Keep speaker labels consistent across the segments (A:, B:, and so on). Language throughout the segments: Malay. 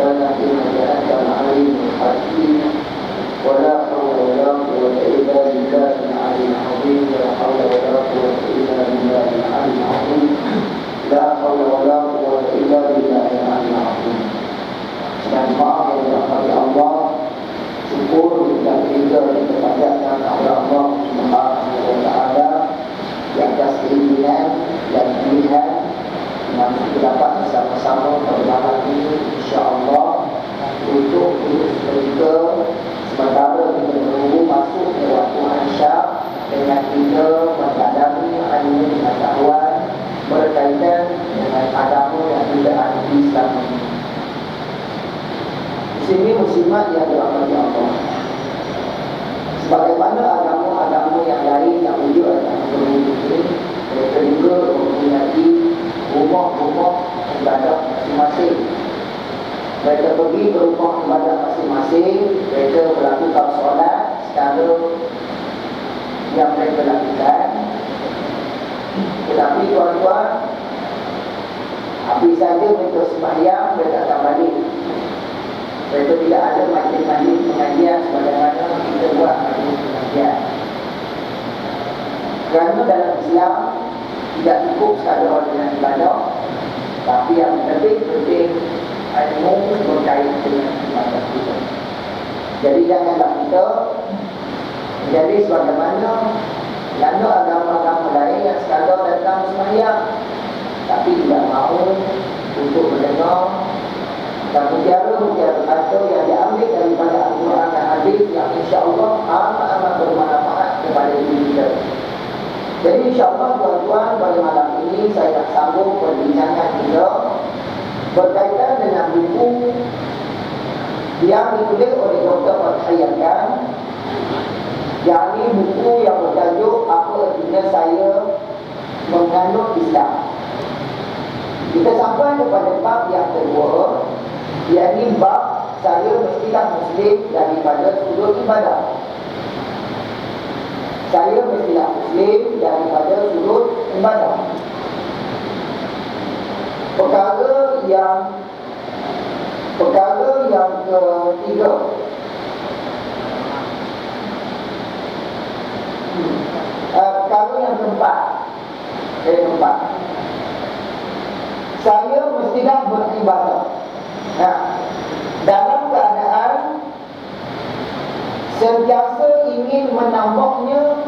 A: لنا إنك أنت العليم الحكيم ولا حول ولا قوة إلا بالله العلي العظيم لا حول ولا قوة إلا بالله العلي العظيم لا حول ولا قوة إلا بالله العلي العظيم. Dan maaf yang dirahmati Allah, syukur dan kita panjatkan kepada Allah Subhanahu wa Ta'ala di atas keinginan dan pilihan yang kita dapat bersama-sama pada malam ini, insya-Allah, untuk kita sementara kita menunggu masuk ke waktu Aisyah dengan kita mendalami ilmu pengetahuan berkaitan dengan agama yang tidak ada di Islam ini. Di sini muslimat yang dirahmati Allah, sebagaimana agama-agama yang lain yang wujud dalam dunia ini, mereka juga mempunyai rumah-rumah ibadah masing-masing. Mereka pergi ke rumah ibadah masing-masing, mereka melakukan solat secara yang mereka lakukan. Tetapi tuan-tuan, habis saja mereka sembahyang, mereka akan balik. Mereka tidak ada majlis-majlis pengajian sebagaimana kita buat majlis pengajian. Kerana dalam Islam tidak cukup sekadar dengan ibadah, tapi yang lebih penting ilmu berkait dengan ibadah kita. Jadi janganlah kita menjadi sebagaimana yang agama-agama lain yang sekadar datang sembahyang tapi tidak mahu untuk mendengar dan mutiara-mutiara kata yang diambil daripada Al-Quran dan Hadis yang insya-Allah amat bermanfaat kepada diri kita. Jadi insya-Allah tuan-tuan, pada malam ini saya nak sambung perbincangan kita berkaitan dengan buku yang ditulis oleh Dr. Al-Hayyan, yakni buku yang bertajuk Apa Artinya Saya Menganut Islam. Kita sampai kepada bab yang kedua, yakni bab saya mestilah Muslim daripada sudut ibadah. Saya mestilah Muslim daripada sudut ibadah. Perkara yang ketiga, perkara yang keempat, saya mestilah beribadah dalam keadaan sentiasa ingin menambahnya,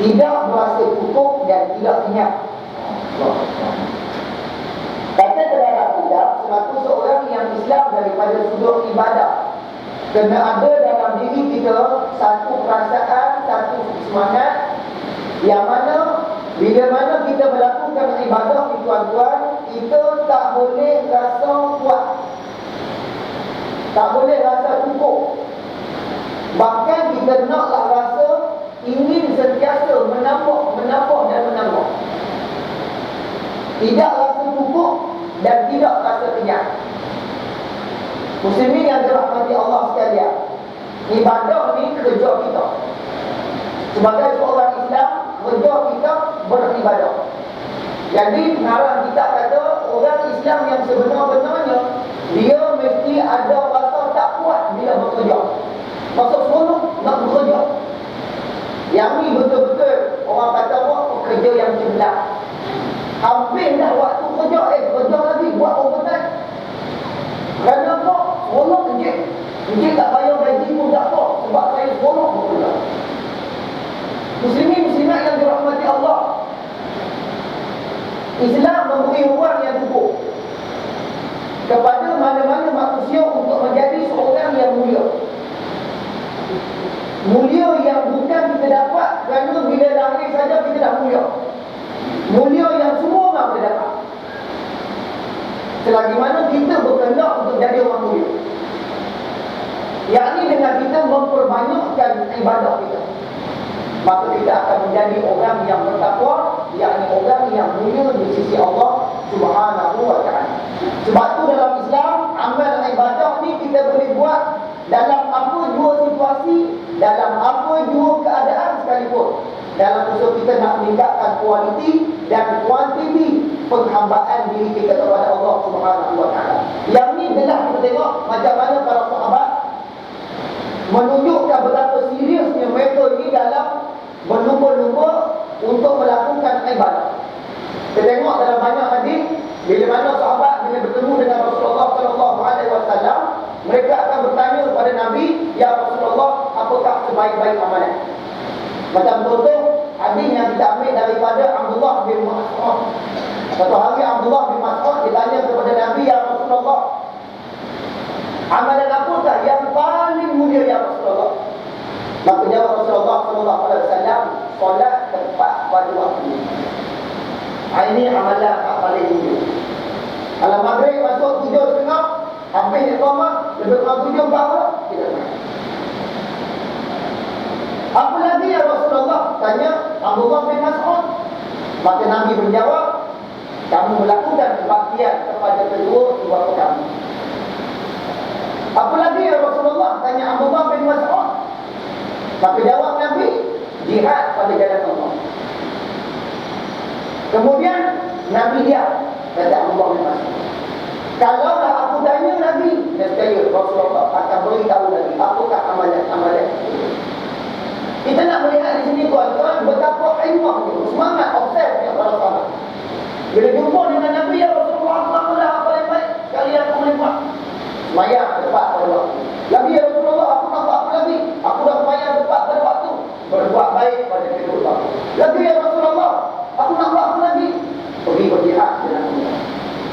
A: tidak merasa cukup dan tidak kenyang. Kata terhadap kita, selaku seorang yang Islam daripada sudut ibadah, kena ada dalam diri kita satu perasaan, satu semangat yang mana bila mana kita melakukan ibadah ni tuan-tuan, kita tak boleh rasa kuat, tak boleh rasa cukup. Bahkan kita naklah rasa ingin sentiasa menambah dan menambah. Tidak rasa cukup dan tidak rasa kenyang. Muslimin yang dirahmati Allah sekalian, ibadah ni kerja kita. Sebagai seorang Islam, kerja kita beribadah. Jadi pengarang kita kata orang Islam yang sebenar-benarnya, dia mesti ada rasa tak kuat bila bekerja. Masuk seronok nak bekerja. Yang ni betul-betul orang kata buat pekerja yang cerdas. Hampir dah waktu kerja, kerja lagi buat overtime. Kerana apa? Seronok encik tak bayar gaji pun tak apa, sebab saya seronok bekerja. Muslimin muslimat yang dirahmati Allah, Islam memberi ruang yang cukup kepada mana-mana manusia untuk menjadi seorang yang mulia. Mulia yang bukan kita dapat kerana bila lahir saja kita dah mulia. Mulia yang semua orang boleh dapat, selagi mana kita berkehendak untuk jadi orang mulia, yakni dengan kita memperbanyakkan ibadah kita, maka kita akan menjadi orang yang bertakwa, yakni orang yang mulia di sisi Allah Subhanahu wa Ta'ala. Sebab tu dalam Islam, amal ibadah ni kita boleh buat dalam apa jua situasi, dalam apa jua keadaan sekalipun. Dalam usaha kita nak meningkatkan kualiti dan kuantiti penghambaan diri kita kepada Allah Subhanahu wa taala. Yang ni adalah kita tengok macam mana para sahabat menunjukkan betapa seriusnya mereka ini dalam berlumba-lumba untuk melakukan ibadah. Kita tengok dalam banyak hadis, bila mana sahabat bila bertemu dengan Rasulullah sallallahu alaihi wasallam, mereka akan bertanya kepada Nabi, "Ya Rasulullah, apakah sebaik-baik amalan?" Macam contoh hadis yang kita ambil daripada Abdullah bin Mas'ud. Satu hari Abdullah bin Mas'ud ditanya kepada Nabi, "Ya Rasulullah, amalan apakah yang paling mulia ya Rasulullah?" Maka jawab Rasulullah sallallahu alaihi wasallam, "Solat tepat pada waktu." Ini amalan yang paling mulia. Kalau maghrib masuk 7.30, habis iqamah, lebih kurang 7.40, kita makan. Apa lagi ya Rasulullah? Tanya Abdullah bin Mas'ud. Maka Nabi menjawab, "Kamu melakukan kebaktian kepada kedua ibu kamu." Apa lagi ya Rasulullah? Tanya Abdullah bin Mas'ud. Maka jawab Nabi, "Jihad pada jalan Allah." Kemudian Nabi dia kata Abdullah bin Mas'ud, "Kalaulah aku tanya Nabi, nescaya Rasulullah akan beritahu lagi apakah amalan-amalan." Kita nak melihat di sini tuan-tuan betapa ilmunya, semangat obsesnya para sahabat. Bila jumpa dengan Nabi, "Ya Rasulullah, apa yang baik kali aku boleh buat?" Semayang tepat pada waktu. "Nabi ya Rasulullah, aku tak buat apa lagi? Aku dah semayang tepat pada waktu." Berbuat baik pada kedua waktu. "Nabi ya Rasulullah, aku nak buat apa lagi?" Pergi berjihad dengan Allah.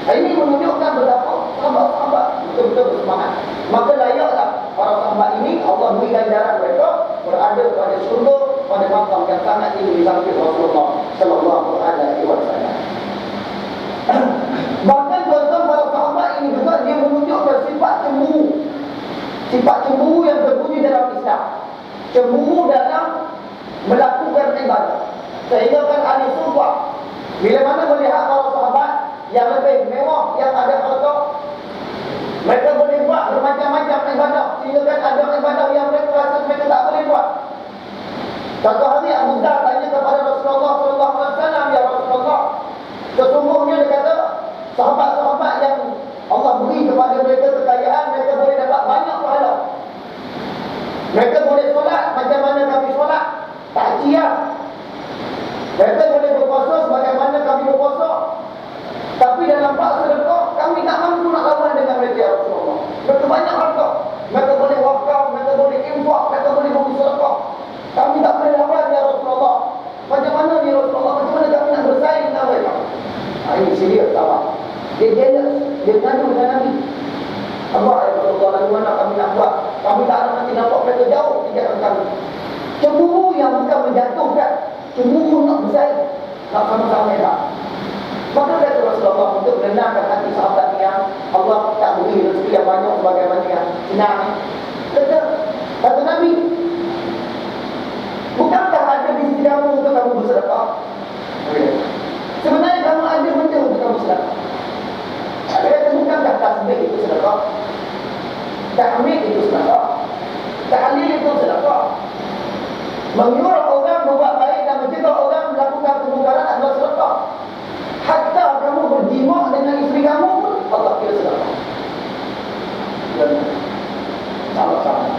A: Ini menunjukkan betapa sahabat-sahabat betul-betul bersemangat. Maka layaklah para sahabat ini Allah beri ganjaran mereka berada pada syurga pada makam yang sangat tinggi di samping Rasulullah sallallahu alaihi wasallam. Bahkan tuan-tuan para sahabat ini juga dia menunjukkan sifat cemburu. Sifat cemburu yang berbunyi dalam Islam. Cemburu dalam melakukan ibadah. Sehingga kan ahli sufah bila mana melihat para sahabat yang lebih mewah, yang ada harta, mereka boleh buat bermacam-macam ibadah. Sehingga kan ada ibadah yang mereka rasa mereka tak boleh buat. Satu hari Abu Dhar tanya kepada Rasulullah sallallahu alaihi wasallam, "Ya Rasulullah, sesungguhnya," dia kata, "sahabat-sahabat yang Allah beri kepada mereka kekayaan, mereka boleh dapat banyak pahala. Mereka boleh solat macam mana kami solat, tak cia. Mereka boleh berpuasa sebagaimana kami berpuasa. Tapi dalam bab sedekah, kami tak mampu nak lawan dengan mereka ya Rasulullah. Mereka banyak harta, mereka boleh wakaf, mereka boleh infak, mereka boleh beri sedekah. Kami tak boleh lawan ya Rasulullah. Macam mana ni Rasulullah? Macam mana kami nak bersaing dengan mereka?" Ini serius sahabat. Dia jealous, dia mengadu dengan Nabi. "Allah ya Rasulullah, lalu mana kami nak buat? Kami tak nak nanti nampak mereka jauh tinggalkan kami." Cemburu yang bukan menjatuhkan, cemburu nak bersaing, nak sama-sama elak. Maka kata Rasulullah untuk menenangkan hati sahabat yang Allah tak beri rezeki yang banyak sebagaimana yang senang. Kata Nabi, "Bukankah ada di sisi kamu untuk kamu bersedekah? Sebenarnya kamu ada benda untuk kamu sedekah. Ada kata bukankah tasbih itu sedekah? Tahmid itu sedekah. Tahlil itu sedekah. Menyuruh orang berbuat baik dan mencegah orang melakukan kemungkaran adalah sedekah. Hatta kamu berjima dengan isteri kamu pun Allah kira sedekah." Dan sama-sama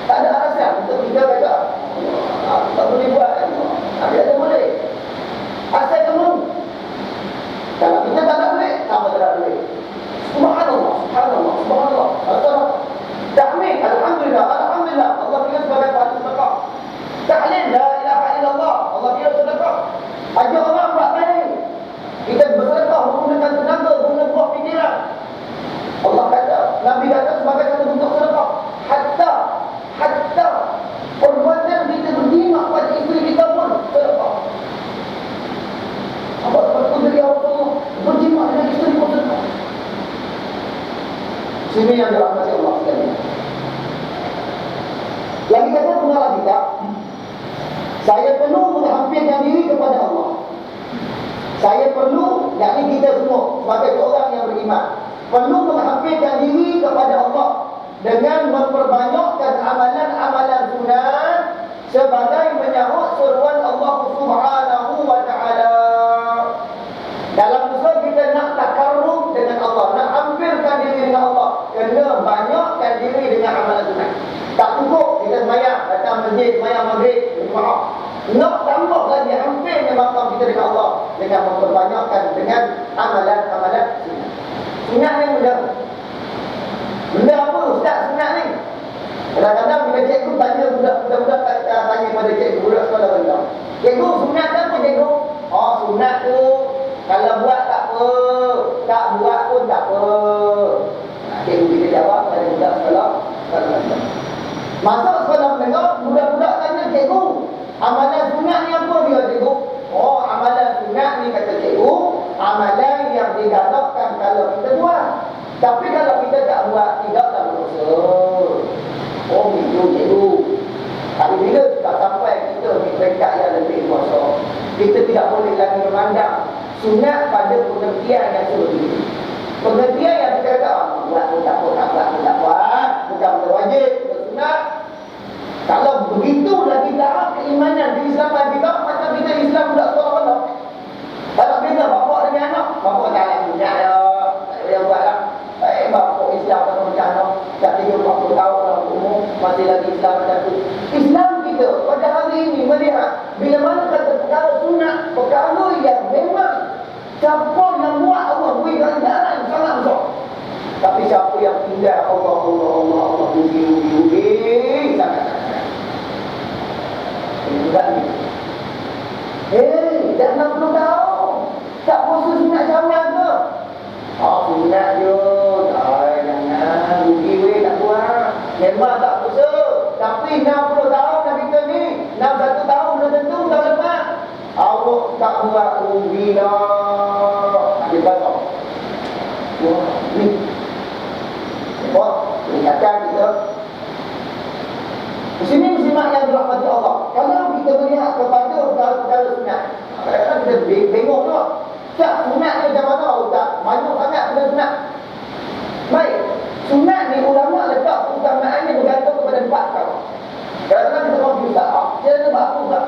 A: tak ada alasan untuk kita kata tak boleh buat. Tapi ada boleh. Asal kamu, kalau kita tak ada duit, sama tak ada duit. Subhanallah, subhanallah, subhanallah. Tahmid, alhamdulillah, alhamdulillah, Allah kira sebagai pahala sedekah. Tahlil, la ilaha illallah, Allah kira sedekah. Ajak orang buat baik, kita bersedekah menggunakan tenaga, menggunakan buah fikiran. Allah kata, Nabi kata sebagai satu bentuk sedekah. Hatta perbuatan kita berjimat pada isteri kita pun sedekah. Apa seperti dari Allah berjimat dengan isteri pun sedekah. Sini yang dirahmati Allah sekalian. Lagi kata pengarah kita, saya perlu menghampirkan diri kepada Allah. Saya perlu, yakni kita semua sebagai seorang yang beriman, perlu menghampirkan diri kepada Allah dengan memperbanyakkan amalan-amalan sunat sebagai menyahut seruan Allah Subhanahu wa taala. Dalam surah Sunat ni benda. Benda apa ustaz sunat ni? Kadang-kadang bila cikgu tanya budak-budak tanya pada cikgu budak sekolah rendah. Cikgu sunat ke apa cikgu? Oh sunat tu kalau buat tak apa, tak buat pun tak apa. Cikgu kita jawab pada budak sekolah rendah. Masuk sekolah menengah, budak-budak tanya cikgu, amalan sunat ni apa dia cikgu? Oh amalan sunat ni kata cikgu, amalan yang digalakkan kalau kita buat. Tapi kalau kita tak buat, tidaklah berdosa. Oh itu cikgu. Tapi bila sudah sampai kita di peringkat yang lebih kuasa, kita tidak boleh lagi memandang sunat pada pengertian yang seperti pengertian yang kita kata buat pun tak apa, tak buat pun tak buat, bukan berwajib, bukan sunat. Kalau begitu lagi tahap keimanan keislaman kita, macam kita Islam budak sekolah-sekolah. Kalau kita bapak dengan anak, bapak tak ada sunat dah, tak boleh buat lah. Bapak Islam tak macam mana, tak 30-40 tahun dalam umur, masih lagi Islam macam tu. Islam kita pada hari ini melihat bila mana kata perkara sunat, perkara yang memang siapa yang buat Allah beri ganjaran sangat besar. Tapi siapa yang tinggal Allah ubi sangat-sangat. Ini juga ni. Dah 60 tahun tak puasa sunat Syawal ke? Sunat je. Jangan rugi weh tak buat. Memang tak puasa. Tapi 60 tahun dah kita ni, 61 tahun belum tentu dah lepas. Awak tak buat rugi dah. Ada basah. Wah, ni. Nampak? Peringatan kita. Muslimin muslimat yang dirahmati Allah. Kalau kita melihat kepada perkara-perkara sunat, kadang-kadang kita bengok tu. Tak, sunat ni macam mana Ustaz? Banyak sangat benda sunat. Baik, sunat ni ulama letak keutamaannya bergantung kepada 4 perkara. Kadang-kadang kita confuse Ustaz. Saya nak buat apa Ustaz?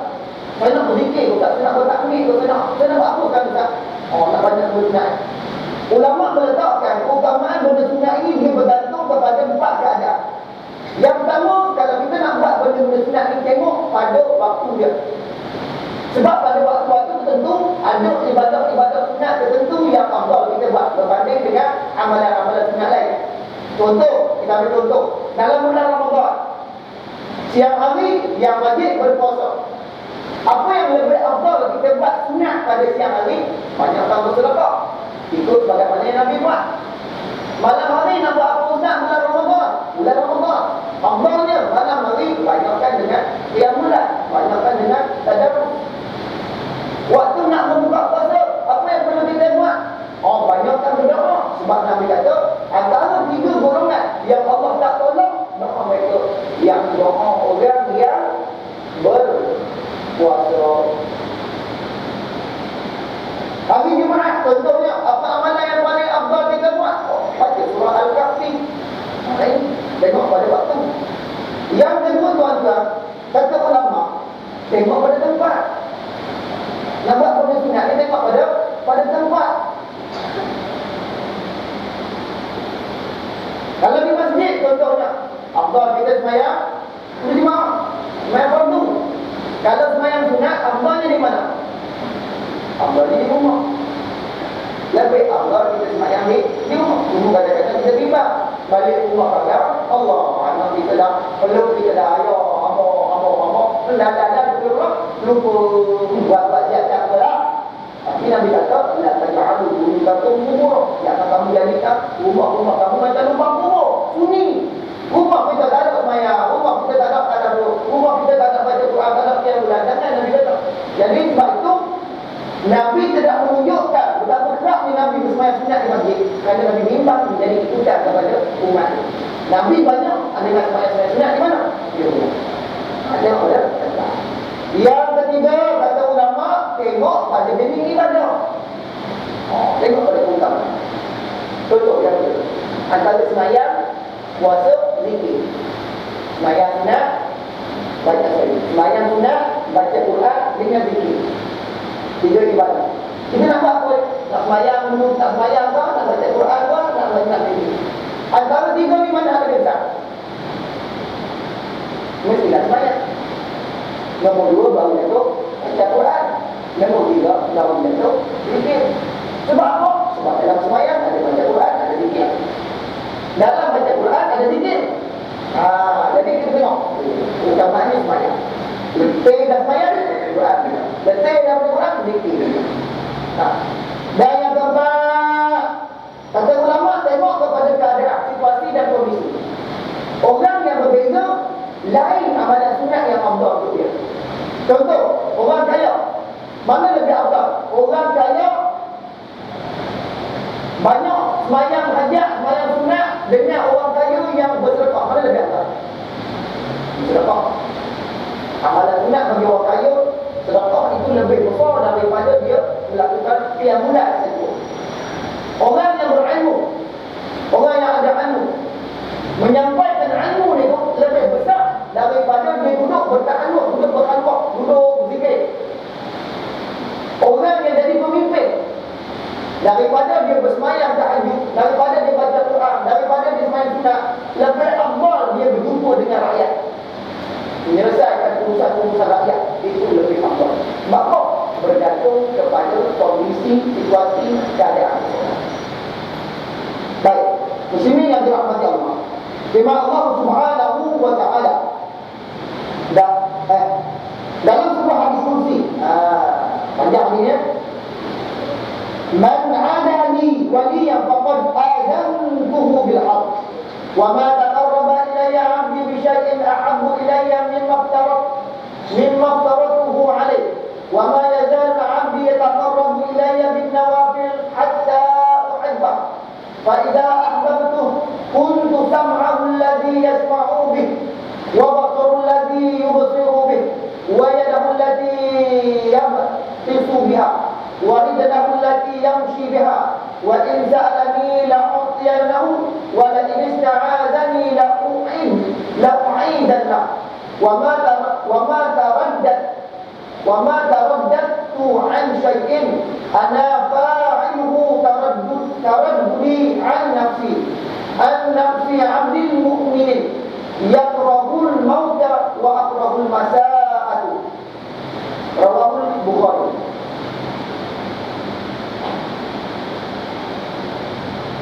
A: Saya nak berzikir Ustaz, saya nak bertakmir Ustaz, saya nak buat apa kan Ustaz? Nak banyak benda sunat. Ulama meletakkan keutamaan benda sunat ini dia bergantung kepada 4 keadaan. Yang pertama, kalau kita nak buat benda-benda sunat ni, tengok pada waktu dia. Sebab pada waktu-waktu tertentu ada ibadat-ibadat sunat tertentu yang afdal kita buat berbanding dengan amalan-amalan sunat lain. Contoh, kita ambil contoh dalam bulan Ramadan, siang hari yang wajib berpuasa. Apa yang lebih afdal kita buat sunat pada siang hari? Banyakkan bersedekah, ikut bagaimana yang Nabi buat. Malam hari nak buat apa sunat bulan Ramadan? Bulan Ramadan afdalnya malam hari banyakkan dengan qiyamul lail, banyakkan dengan tadarrus. Waktu nak membuka puasa, apa yang perlu kita buat? Banyakkan berdoa. Sebab Nabi kata, antara 3 golongan yang Allah tak tolong, doa mereka yang doa orang yang berpuasa. Hari Jumaat contohnya, apa amalan yang paling afdal kita buat? Baca surah Al-Kahfi. Tengok pada waktu. Yang kedua tuan-tuan, kata ulama, tengok pada tempat. Nak buat benda sunat ni tengok pada tempat. Kalau di masjid contohnya, afdal kita sembahyang di mana? Sembahyang fardu. Kalau sembahyang sunat, afdalnya di mana? Afdalnya di rumah. Lebih afdal kita sembahyang di rumah. Rumah kadang-kadang kita bimbang. Balik rumah kadang Allah, anak kita dah peluk, kita dah ayah, apa, dah lupa buat siap-siap berat. Tapi Nabi kata, la taj'alu buyutakum qubur. Jangan kamu jadikan rumah-rumah kamu macam lubang kubur. Sunyi. Rumah kita tak ada sembahyang, rumah kita tak ada tadarus, rumah kita tak ada baca Quran, tak ada qiyam bulan. Jangan Nabi kata. Jadi sebab itu Nabi tidak menunjukkan betapa kerap ni Nabi bersembahyang sunat di masjid, kerana Nabi bimbang menjadi ikutan kepada umat. Nabi banyak dengan sembahyang sunat di mana? Di rumah. Ada orang tetap. Yang ketiga, kata ulama, tengok pada jenis ibadah. Tengok pada keutamaan. Contoh yang kedua, antara sembahyang, puasa, zikir. Sembahyang sunat, baca hadis. Sembahyang sunat, baca Quran dengan zikir. 3 ibadah. Kita nak buat apa? Nak sembahyang dulu, tak sembahyang ke? Nak baca Quran ke? Nak baca zikir. Antara 3 ni mana ada besar? Mestilah sembahyang. Nombor 2 baru jatuh baca Quran. Nombor 3 baru jatuh zikir. Sebab apa? Sebab dalam sembahyang ada baca Quran, ada Nah, dan yang keempat, kata ulama, tengok kepada keadaan, situasi dan kondisi. Orang yang berbeza, lain amalan sunat yang afdal untuk dia. Contoh, orang kaya, mana lebih afdal? Orang kaya banyak semayang hajat, semayang sunat dengan orang kaya yang bersedekah, mana lebih afdal? Sedekah. Amalan sunat bagi orang kaya, sedekah itu lebih besar daripada dia melakukan qiyamullah saja. Orang yang berilmu, orang yang ada ilmu, menyampaikan ilmu ni tu lebih besar daripada dia duduk bertahalluq, duduk berkhalwat, duduk berzikir. Orang yang jadi pemimpin, daripada dia bersemayam tahajud, daripada dia baca Quran, daripada dia semayang sunat, lebih afdal dia berjumpa dengan rakyat, menyelesaikan urusan-urusan rakyat. Itu lebih afdal. Sebab apa? Bergantung kepada kondisi, situasi, keadaan. Baik, muslimin yang dirahmati Allah, firman Allah Subhanahu wa ta'ala dalam sebuah hadis kursi, panjang ni ya, man adali waliyan faqad azantuhu bil haqq wa ma taqarraba ilayya 'abdi bi syai'in ahabbu ilayya mimma aftaratuhu alayh wa ma yazalu 'abdi yataqarrabu ilayya bin nawafil hatta uhibbah fa idza ahbabtuhu kuntu sam'ahu alladhi yasma'u bih wa basarahu alladhi yubsiru bih wa yadahu allati yabtisu biha wa rijluhu allati yamshi biha wa in sa'alani la'utiyannahu wa la in ista'azani la'u'idannahu wa ma taraddadtu an syai'in ana fa'iluhu taraddudi an nafsi 'abdil mu'minin yakrahul mauta wa akrahul masa'atu. Rawahul Bukhari.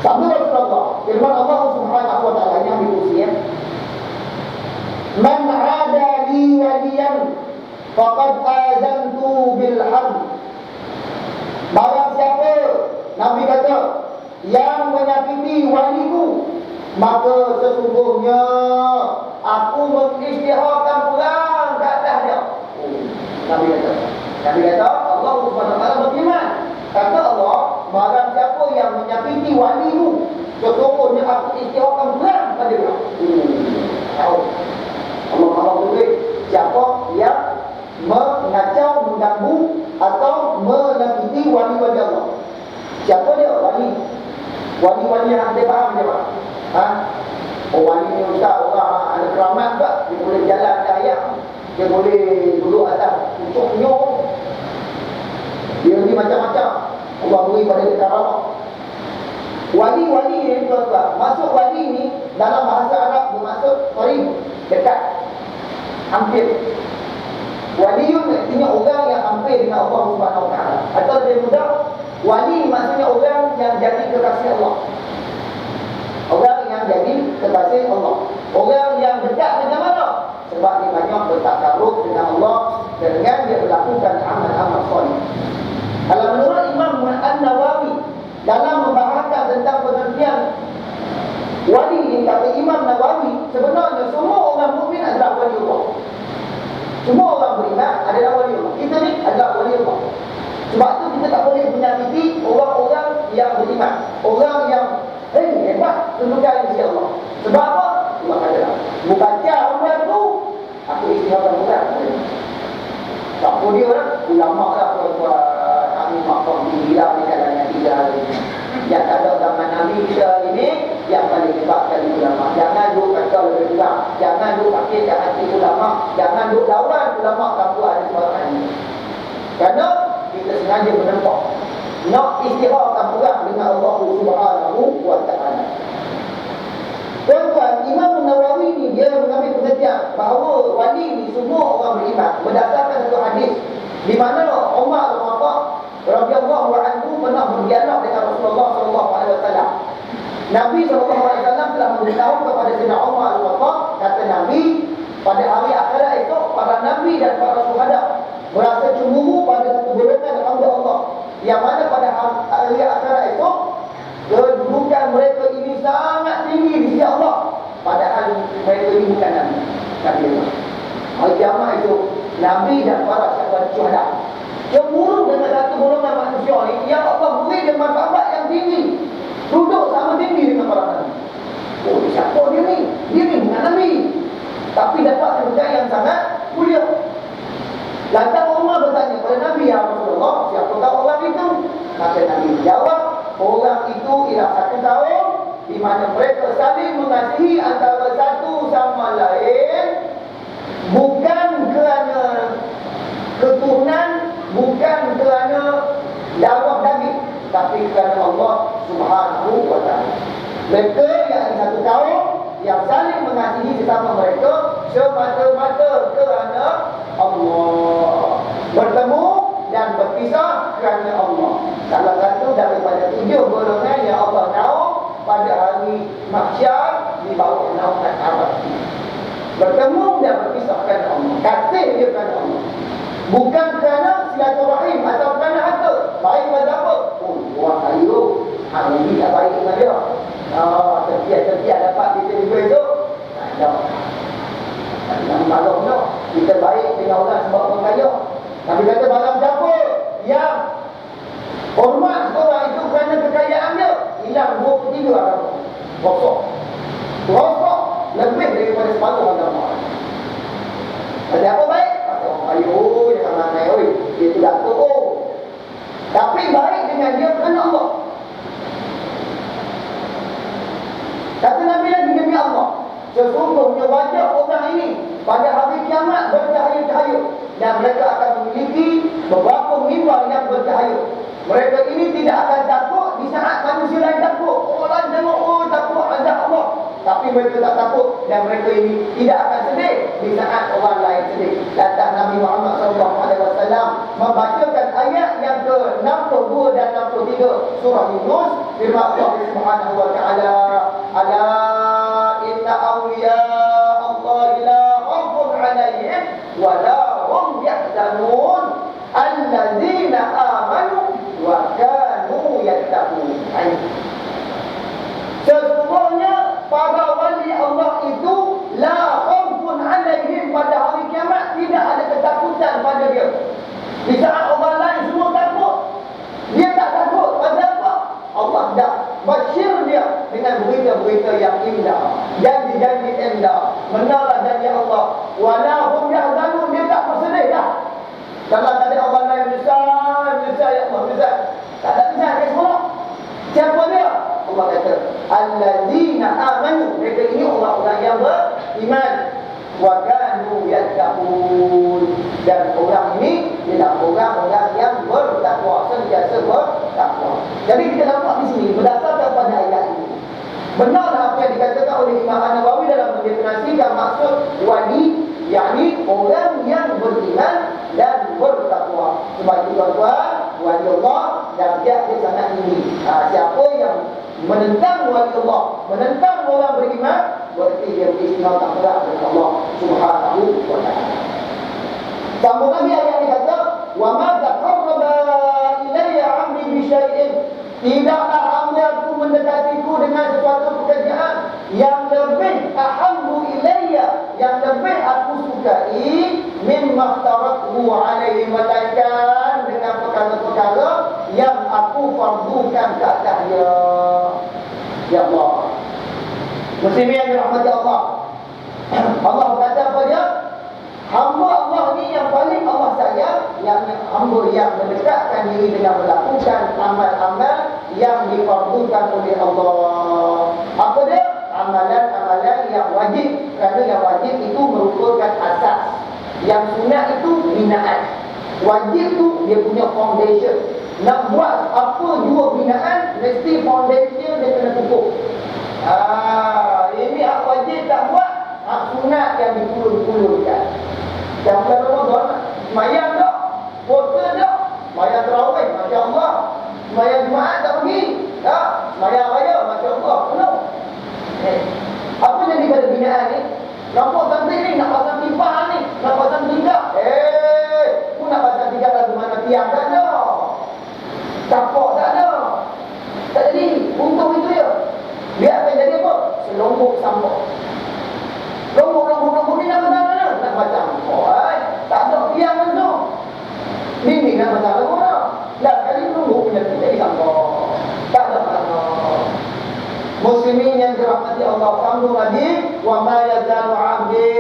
A: Sabda Rasulullah, firman Allah Subhanahu wa ta'ala yang diusia, man 'ada li waliyan faqad azantu bil harb. Barang siapa, Nabi kata, yang menyakiti waliku, maka sesungguhnya aku mengisytiharkan perang ke atas dia. Nabi kata, Allah Subhanahu wa ta'ala berfirman, kata Allah, barang siapa yang menyakiti walimu, sesungguhnya aku isytiharkan perang kepada dia. Allah Maha Baik. Siapa yang mengacau, mengganggu atau menyakiti wali-wali Allah? Siapa dia? Wali yang anda faham je pak? Wali ni ustaz, orang ada keramat tak? Dia boleh jalan ke ayam, dia boleh duduk atas pucuk nyok, dia ni macam-macam. Allah beri pada dia karamah. Wali ni tuan-tuan, masuk wali ni dalam bahasa Arab bermaksud qarib, dekat, hampir. Waliun artinya orang yang hampir dengan Allah Subhanahu wa ta'ala. Atau lebih mudah, wali maksudnya orang yang jadi kekasih Allah. Orang yang jadi kekasih Allah. Orang yang dekat dengan mana? Sebab dia banyak bertakarruf dengan Allah dengan dia melakukan amal-amal soleh. Kalau menurut Imam An-Nawawi dalam membahaskan tentang pengertian wali ini, kata Imam Nawawi, sebenarnya semua orang mukmin adalah wali Allah. Semua orang beriman adalah wali Allah. Kita ni adalah wali Allah. Sebab tu kita tak boleh menyakiti orang-orang yang beriman, orang yang hebat tunjukkan isi Allah. Sebab apa? Sebab adalah baca orang tu, aku istiharkan bukan. Tak boleh lah, ulama lah tuan-tuan, kami maklum gila di kalangan kita hari ini. Yang ada zaman Nabi kita ini, yang paling hebat sekali ulama. Jangan duk kata lebih kurang, jangan duk sakitkan hati ulama, jangan duk lawan ulama tanpa ada suara ini. Kerana kita sengaja menempat nak istiharkan perang dengan Allah Subhanahu wa ta'ala. Tuan-tuan, Imam Nawawi ni dia mengambil pengertian bahawa wali ni semua orang beriman berdasarkan satu hadis di mana Umar bin Khattab radhiyallahu anhu pernah berdialog dengan Rasulullah sallallahu alaihi wasallam. Nabi sallallahu alaihi wasallam telah memberitahu kepada Sayyidina Umar bin Khattab, kata Nabi, pada hari akhirat esok para nabi dan para syuhada merasa cemburu pada satu golongan hamba Allah yang mana pada hari akhirat esok kedudukan mereka ini sangat tinggi di sisi Allah, padahal mereka ini bukan Nabi. Hari kiamat itu Nabi dan para sahabat syuhada cemburu dengan satu golongan manusia ini yang Allah beri dengan martabat yang tinggi, duduk sama tinggi dengan para Nabi. Oh, siapa dia ni? Dia ni bukan Nabi, tapi dapat kedudukan yang sangat mulia. Lantas Umar bertanya kepada Nabi, ya Rasulullah, siapakah orang itu? Maka Nabi jawab, orang itu ialah satu kaum di mana mereka saling mengasihi antara satu sama lain, bukan kerana keturunan, bukan kerana darah daging, tapi kerana Allah Subhanahu wa ta'ala. Mereka yang satu kaum yang saling mengasihi sesama mereka semata-mata kerana Allah, bertemu dan berpisah kerana Allah. Salah satu daripada 7 golongan yang Allah naum pada hari mahsyar di bawah naungan Arab. Bertemu dan berpisah kerana Allah, kasih dia kerana Allah, bukan kerana silaturahim atau kerana harta. Baik pada apa? Oh, orang kaya hari ini tak baik dengan dia, tertiap-tertiap dapat kita juga itu. Tak malam no. Kita baik dengan orang sebab orang kaya. Nabi kata barang siapa yang hormat orang itu kerana kekayaan dia, hilang 23 agama. Rosok lebih daripada separuh agama. Ada apa baik? Kata orang kaya, oh jangan manai, oi, dia tu datuk, oh. Tapi baik dengan dia kerana Allah. Kata Nabi lagi demi Allah, sesungguhnya wajah orang ini pada hari kiamat bercahaya-cahaya, dan mereka akan memiliki beberapa mimbar yang bercahaya. Mereka ini tidak akan takut di saat manusia lain takut. Orang tengok, oh takut azab Allah, tapi mereka tak takut, dan mereka ini tidak akan sedih di saat orang lain sedih. Lantas Nabi Muhammad SAW membacakan ayat yang ke-62 dan 63 surah Yunus, firman Allah Subhanahu wa ta'ala, ala inna awliya Allah la khaufun alaihim wa la hum yahzanun allazina amanu wa kanu yattaqun. Sesungguhnya para wali Allah itu la khaufun alaihim, pada hari kiamat tidak ada ketakutan pada dia. Di saat orang lain semua takut, dia tak takut. Pasal apa? Allah dah basyir dia dengan berita-berita yang indah, janji-janji indah. Benarlah janji Allah. Wala hum yahzanun, dia tak bersedih dah. Kalau tadi orang lain menyesal, ya Allah menyesal, tak ada menyesal ke semua. Siapa dia? Allah kata allazina amanu, mereka ini orang-orang yang beriman, wa kanu yattaqun, dan orang ini ialah orang-orang yang bertakwa, sentiasa bertakwa. Jadi kita nampak di sini berdasarkan pada ayat ini, benarlah apa yang dikatakan oleh Imam An-Nawawi dalam mendefinisikan maksud wali, yakni orang yang beriman dan bertakwa. Sebab itu tuan-tuan, wali Allah dan dia sangat tinggi. Siapa yang menentang wali Allah, menentang orang beriman, berarti dia beristimewa tak berat dengan Allah Subhanahu wa ta'ala. Sambung lagi ayat ini kata, wa ma taqarraba ilayya 'abdi bi syai'in, tidaklah hamba-Ku mendekatiku dengan sesuatu pekerjaan yang lebih ahabbu ilayya, yang lebih aku sukai, mimma taraktu alaihi, melainkan dengan perkara-perkara yang aku fardukan ke atas dia. Ya Allah, muslimin yang dirahmati Allah, Allah berkata apa dia? Hamba Allah ni yang paling Allah sayang, yang hamba yang mendekatkan diri dengan melakukan amal-amal yang difardukan oleh Allah. Apa dia? Amalan-amalan yang wajib, kerana yang wajib itu merupakan asas, yang sunat itu binaan. Wajib tu dia punya foundation. Nak buat apa jua binaan, mesti foundation dia kena kukuh. Ini hak wajib tak buat, hak sunat yang dipulur-pulurkan. Yang bulan Ramadan, semayang tak, puasa tak, semayang terawih, Masya Allah. Semayang Jumaat tak pergi, tak, semayang raya, Masya Allah, penuh. Apa jadi pada binaan ni? Nampak santri ni, nak pasang pipa ni, nak pasang tingkap. Pun nak pasang tingkap lagu mana tiang tak ada. lombok sambok. Lombok ni nak mana? Nak macam tak ada biang langsung. Ini nak macam mana? Dah kali lombok punya kita sambok. Tak ada mana. Muslimin yang dirahmati Allah, sambung lagi, wa ma yazalu 'abdi,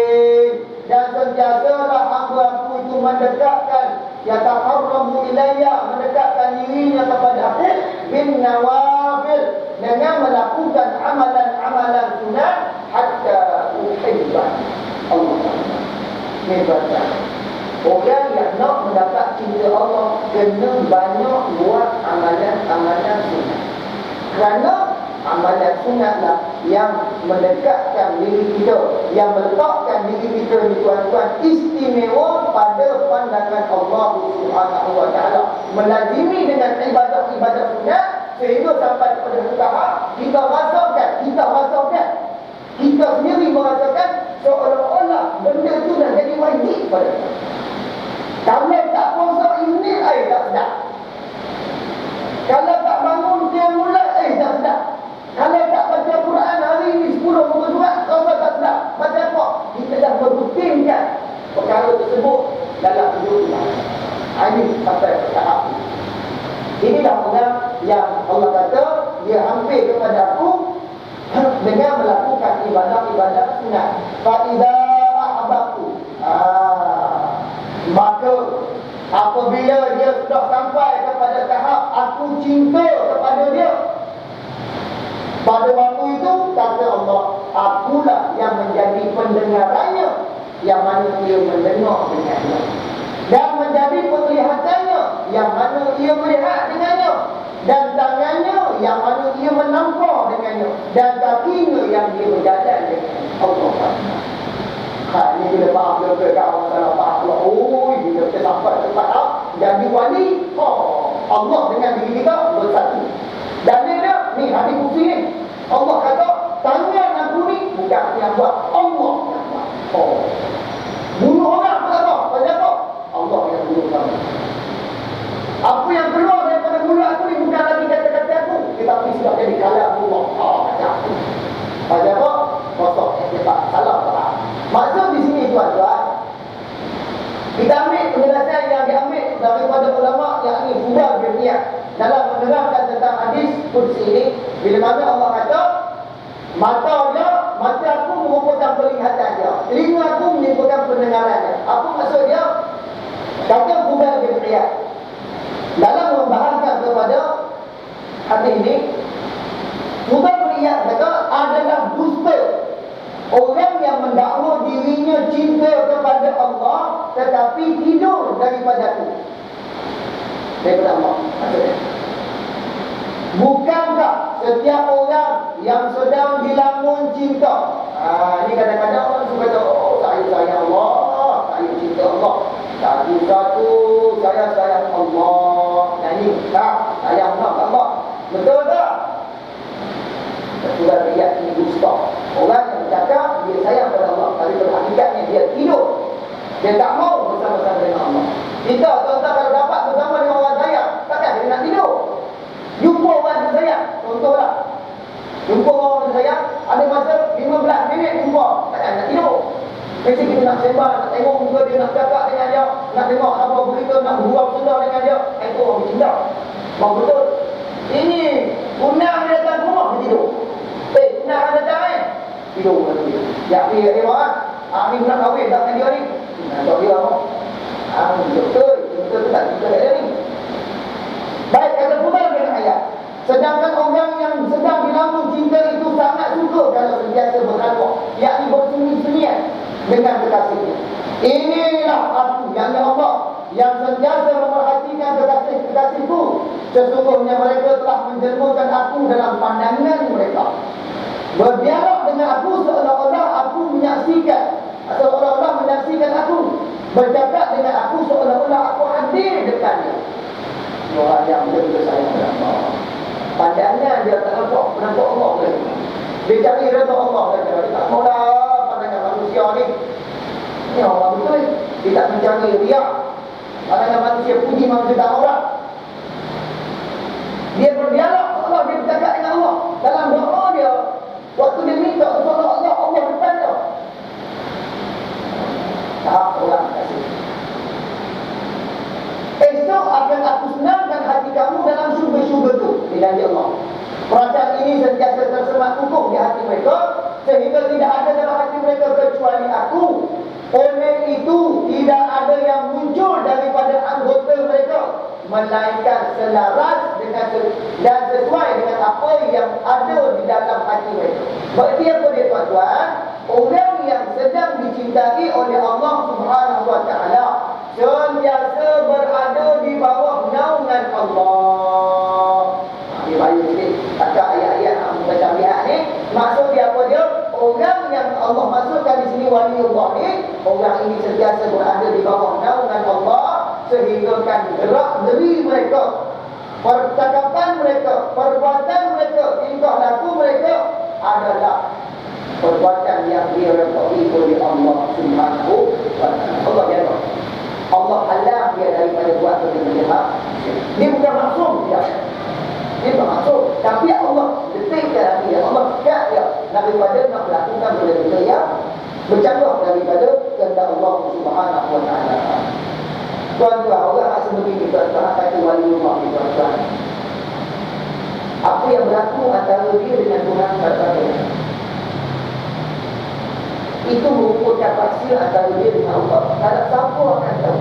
A: dan sentiasalah hamba-Aku itu mendekatkan, yataqarrabu ilayya, mendekatkan dirinya kepada Aku bin nawafil, dengan melakukan amalan-amalan sunat, hatta uhibban Allah. Ini baca. Orang yang nak mendapat cinta Allah kena banyak buat amalan-amalan sunat. Kerana amalan sunatlah yang mendekatkan diri kita, yang meletakkan diri kita ni tuan-tuan istimewa pada pandangan Allah Subhanahu wa taala. Melazimi dengan ibadat-ibadat sunat sehingga sampai kepada tahap kita rasakan, kita sendiri merasakan seolah-olah benda itu dah jadi wajib pada kita. Kalau tak puasa ini, tak sedap. Kalau tak bangun qiyamul-lail, tak sedap. Kalau tak baca Quran hari ini 10 muka surat, rasa tak sedap. Macam apa? Kita dah merutinkan perkara tersebut dalam hidup kita. Ini sampai ke tahap ini. Inilah orang yang Allah kata dia hampir kepada Aku dengan melakukan ibadah-ibadah sunat. Fa'idha ahbabtu, maka apabila dia sudah sampai kepada tahap Aku cinta kepada dia, pada waktu itu kata Allah, Akulah yang menjadi pendengarannya, yang mana ia mendengar dengannya, dan menjadi penglihatannya, yang mana ia melihat dengannya, dan tangannya, yang mana ia menampar dengannya, dan kakinya yang dia berjalan dengannya. Allah ini kita faham ke kawan salah faham Allah. Bila kita sampai tempat jadi wali, Allah dengan diri kita bersatu. Dan dia ni hadis kursi ni, Allah kata tangan aku ni bukan yang buat, Allah yang buat. Bunuh orang apa? Apa? Allah yang bunuh kamu. Apa yang keluar daripada mulut aku ni bukan lagi kata-kata aku, tetapi sudah jadi kalam Allah. Macam tu. Macam apa? Kosong yang kita salah faham. Maksud di sini tuan-tuan, kita ambil penjelasan yang diambil daripada ulama yang ini Fudal bin Iyad dalam menerangkan tentang hadis kursi ini, bila mana Allah kata mata aku merupakan penglihatan dia, telinga aku merupakan pendengaran dia. Apa maksud dia? Kata Fudal bin Iyad dalam membahaskan kepada hadis ini, Fudal bin Iyad kata adalah dusta orang yang mendakwa dirinya cinta kepada Allah tetapi tidur daripada Aku. Daripada Allah maksudnya. Bukankah setiap orang yang sedang dilamun cinta, ini kadang-kadang orang suka kata, saya sayang Allah, saya cinta Allah, satu-satu saya sayang Allah. Ini sayang Allah. Betul tak? Sudah lihat ini dusta. Orang yang bercakap dia sayang pada Allah, tapi pada hakikatnya dia tidur. Dia tak mau bersama-sama dengan Allah. Kita tuan-tuan kalau dapat bersama dengan orang sayang, takkan dia nak tidur? Jumpa orang yang sayang, contohlah, jumpa orang yang sayang, ada masa 15 minit jumpa, takkan nak tidur. Mesti kita nak sembang, nak tengok muka dia, nak cakap dengan dia, nak tengok apa berita, nak berbual sedar dengan dia. Itu orang bercinta. Mau betul? Ini unang dia datang rumah, dia tidur. Unang dia datang tidur lagi. Ya, dia orang ni nak kahwin tak dengan dia ni. Tak dia orang. Betul tak kita dia ni. Baik, kata Fudal bin Iyad, sedangkan orang yang sedang dilamun cinta itu sangat suka kalau sentiasa berkata, yakni bersemi-semian dengan kekasihnya. Inilah Aku, yakni Allah, yang sentiasa memerhatikan kekasih-kekasihku. Sesungguhnya mereka telah menjelmakan Aku dalam pandangan mereka. Berdialog dengan Aku seolah-olah Aku menyaksikan, Aku. Bercakap dengan Aku seolah-olah Aku hadir dekatnya. Orang yang betul-betul sayang pada Allah, pandangan dia tak nampak Allah lagi. Dia cari redha Allah lagi. Dia tak maulah pandangan manusia ni. Ini orang betul. Dia tak mencari riak. Pandangan manusia, puji manusia tak orang. Dia berdialog Allah, dia bercakap dengan Allah. Dalam doa dia, waktu dia minta melainkan selaras dengan dan sesuai dengan apa yang ada di dalam hati mereka. Berarti apa dia tuan-tuan? Orang yang sedang dicintai oleh Allah Subhanahu wa taala sentiasa berada di bawah naungan Allah. Dia baca sikit takak ayat-ayat macam biar ni. Maksud dia apa dia? Orang yang Allah masukkan di sini waliullah ni, orang ini sentiasa berada di bawah naungan Allah sehingga kan gerak-geri mereka, percakapan mereka, perbuatan mereka, tingkah laku mereka adalah perbuatan yang diredai oleh Allah Subhanahu wa taala. Allah jaga. Allah halang dia daripada buat benda jahat. Dia bukan maksum dia. Dia bukan maksum, tapi Allah detikkan dia, Allah sekat dia daripada nak melakukan benda-benda yang bercanggah daripada kehendak Allah Subhanahu wa taala. Tuan-tuan, orang tak sebegini tuan-tuan kata waliullah ni tuan-tuan. Apa yang berlaku antara dia dengan Tuhan kata itu merupakan rahsia antara dia dengan Allah. Tak siapa akan tahu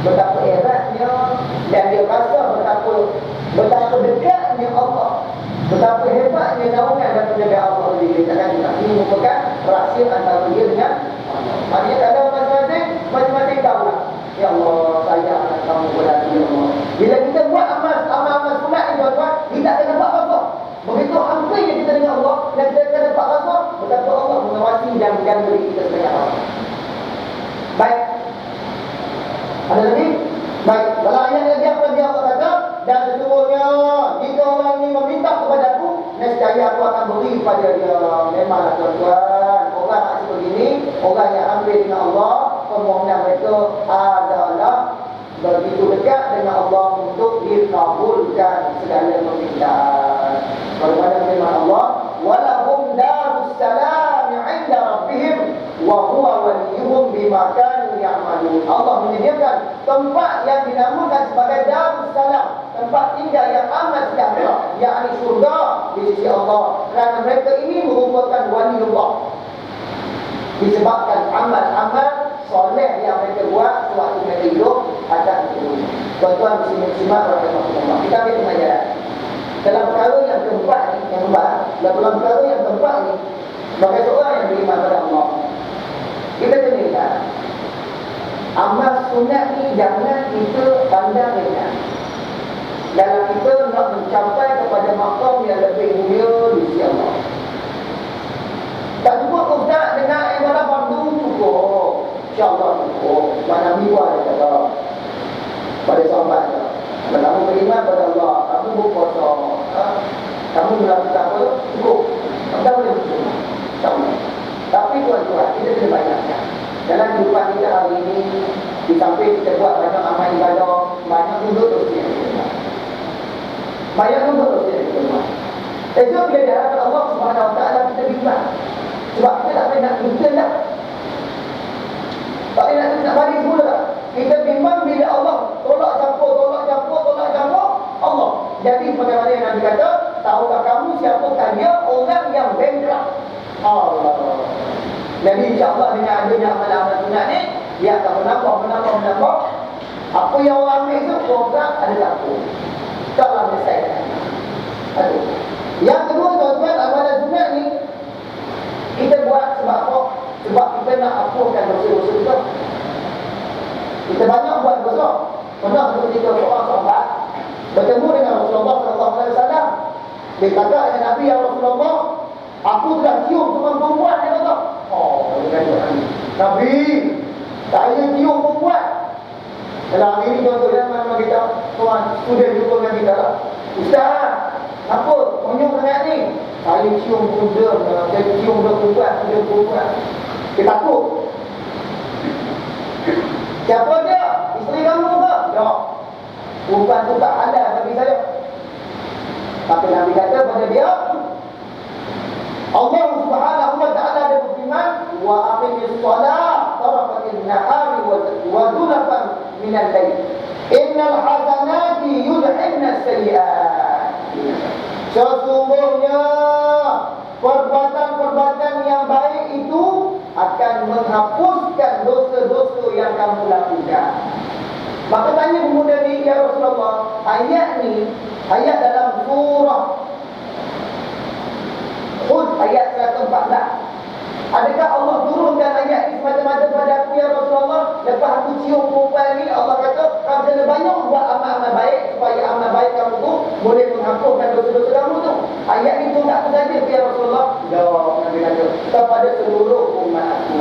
A: betapa eratnya dan dia rasa betapa dekatnya Allah, betapa hebatnya naungan dan penjagaan Allah bagi kita. Ini merupakan rahsia antara dia dengan Allah. Maksudnya kalau masing-masing tahu lah, ya Allah, saya akan kamu berhati ya Allah. Bila kita buat amal sunat ni tuan-tuan, kita akan dapat rasa. Begitu hampirnya kita dengan Allah, dan kita akan dapat rasa betapa Allah mengawasi dan menjaga diri kita sebagai Allah. Baik. Ada lagi? Baik. Dalam ayat lagi apa dia Allah kata? Dan sesungguhnya jika orang ini meminta kepada aku, nescaya aku akan beri kepada dia. Memanglah tuan-tuan, orang yang sebegini, orang yang hampir dengan Allah, permohonan mereka adalah begitu dekat dengan Allah untuk dikabulkan segala permintaan. Bagaimana firman Allah, walahum darus salam 'inda rabbihim wa huwa waliyuhum bima kanu ya'malun. Allah menyediakan tempat yang dinamakan sebagai darus salam, tempat tinggal yang amat sejahtera, yakni syurga di sisi Allah, kerana mereka ini merupakan waliullah disebabkan amal-amal soleh yang mereka buat sewaktu mereka hidup akan turun. Tuan-tuan muslimat rahimahullah, kita ambil pengajaran dalam perkara yang keempat ni, dalam perkara yang keempat ni, sebagai seorang yang beriman kepada Allah, kita kena ingat amal sunat ni jangan kita pandang rendah dalam kita nak mencapai kepada maqam yang lebih mulia di sisi Allah. Tak cukup ustaz dengan ibadah fardu cukup, insya-Allah cukup. Mana Nabi ada kata pada sahabat, kalau kamu beriman pada Allah, kamu berpuasa, kamu melakukan apa, cukup. Tak boleh cukup. Tapi tuan-tuan, kita kena banyakkan dalam kehidupan kita hari ini. Di samping kita buat banyak amal ibadah, banyak duduk dosa yang kita buat. Banyak duduk dosa yang kita buat. Esok bila di hadapan Allah Subhanahu wa taala kita bimbang. Sebab kita tak payah nak bimbang dah. Tak payah nak balik semula dah. Kita bimbang bila Allah tolak campur Allah. Jadi bagaimana yang Nabi kata, tahukah kamu siapakah dia orang yang bankrupt? Allah. Jadi insya-Allah dengan adanya amalan-amalan sunat ni, dia akan menambah. Apa yang orang ambil tu program ada takut. Taklah selesai. Aduh. Yang kedua tuan-tuan, amalan sunat ni kita buat sebab apa? Sebab kita nak hapuskan dosa-dosa kita. Kita banyak buat dosa. Pernah ketika seorang sahabat bertemu dengan Rasulullah SAW. Dia kata dengan Nabi, ya Rasulullah, aku telah cium seorang perempuan. Dia kata, dia kata Nabi, saya cium perempuan. Dalam hari ini tuan-tuan, memang kita tuan student jumpa dengan kita lah. Ustaz, apa? Konyol sangat ni. Saya cium bunda, saya cium perempuan. Dia takut. Siapa dia? Isteri kamu ke? Tak. Perempuan tu tak halal bagi saya. Tapi Nabi kata pada dia, Allah Subhanahu wa taala ada berfirman, wa aqimis shalah tarafatin nahari wa zulfan minal lail. Innal hasanati yudhibna as-sayyi'at. Sesungguhnya perbuatan-perbuatan yang baik itu akan menghapuskan dosa-dosa yang kamu lakukan. Maka tanya pemuda ni, ya Rasulullah, ayat ni, ayat dalam surah Hud ayat 114. Adakah Allah turunkan ayat ini semata-mata pada aku ya Rasulullah? Lepas aku cium perempuan ni, Allah kata kamu kena banyak buat amal-amal baik supaya amal baik kamu tu boleh menghapuskan dosa-dosa kamu tu. Ayat itu tak aku saja ya Rasulullah. Jawab Nabi kata kepada seluruh umat aku.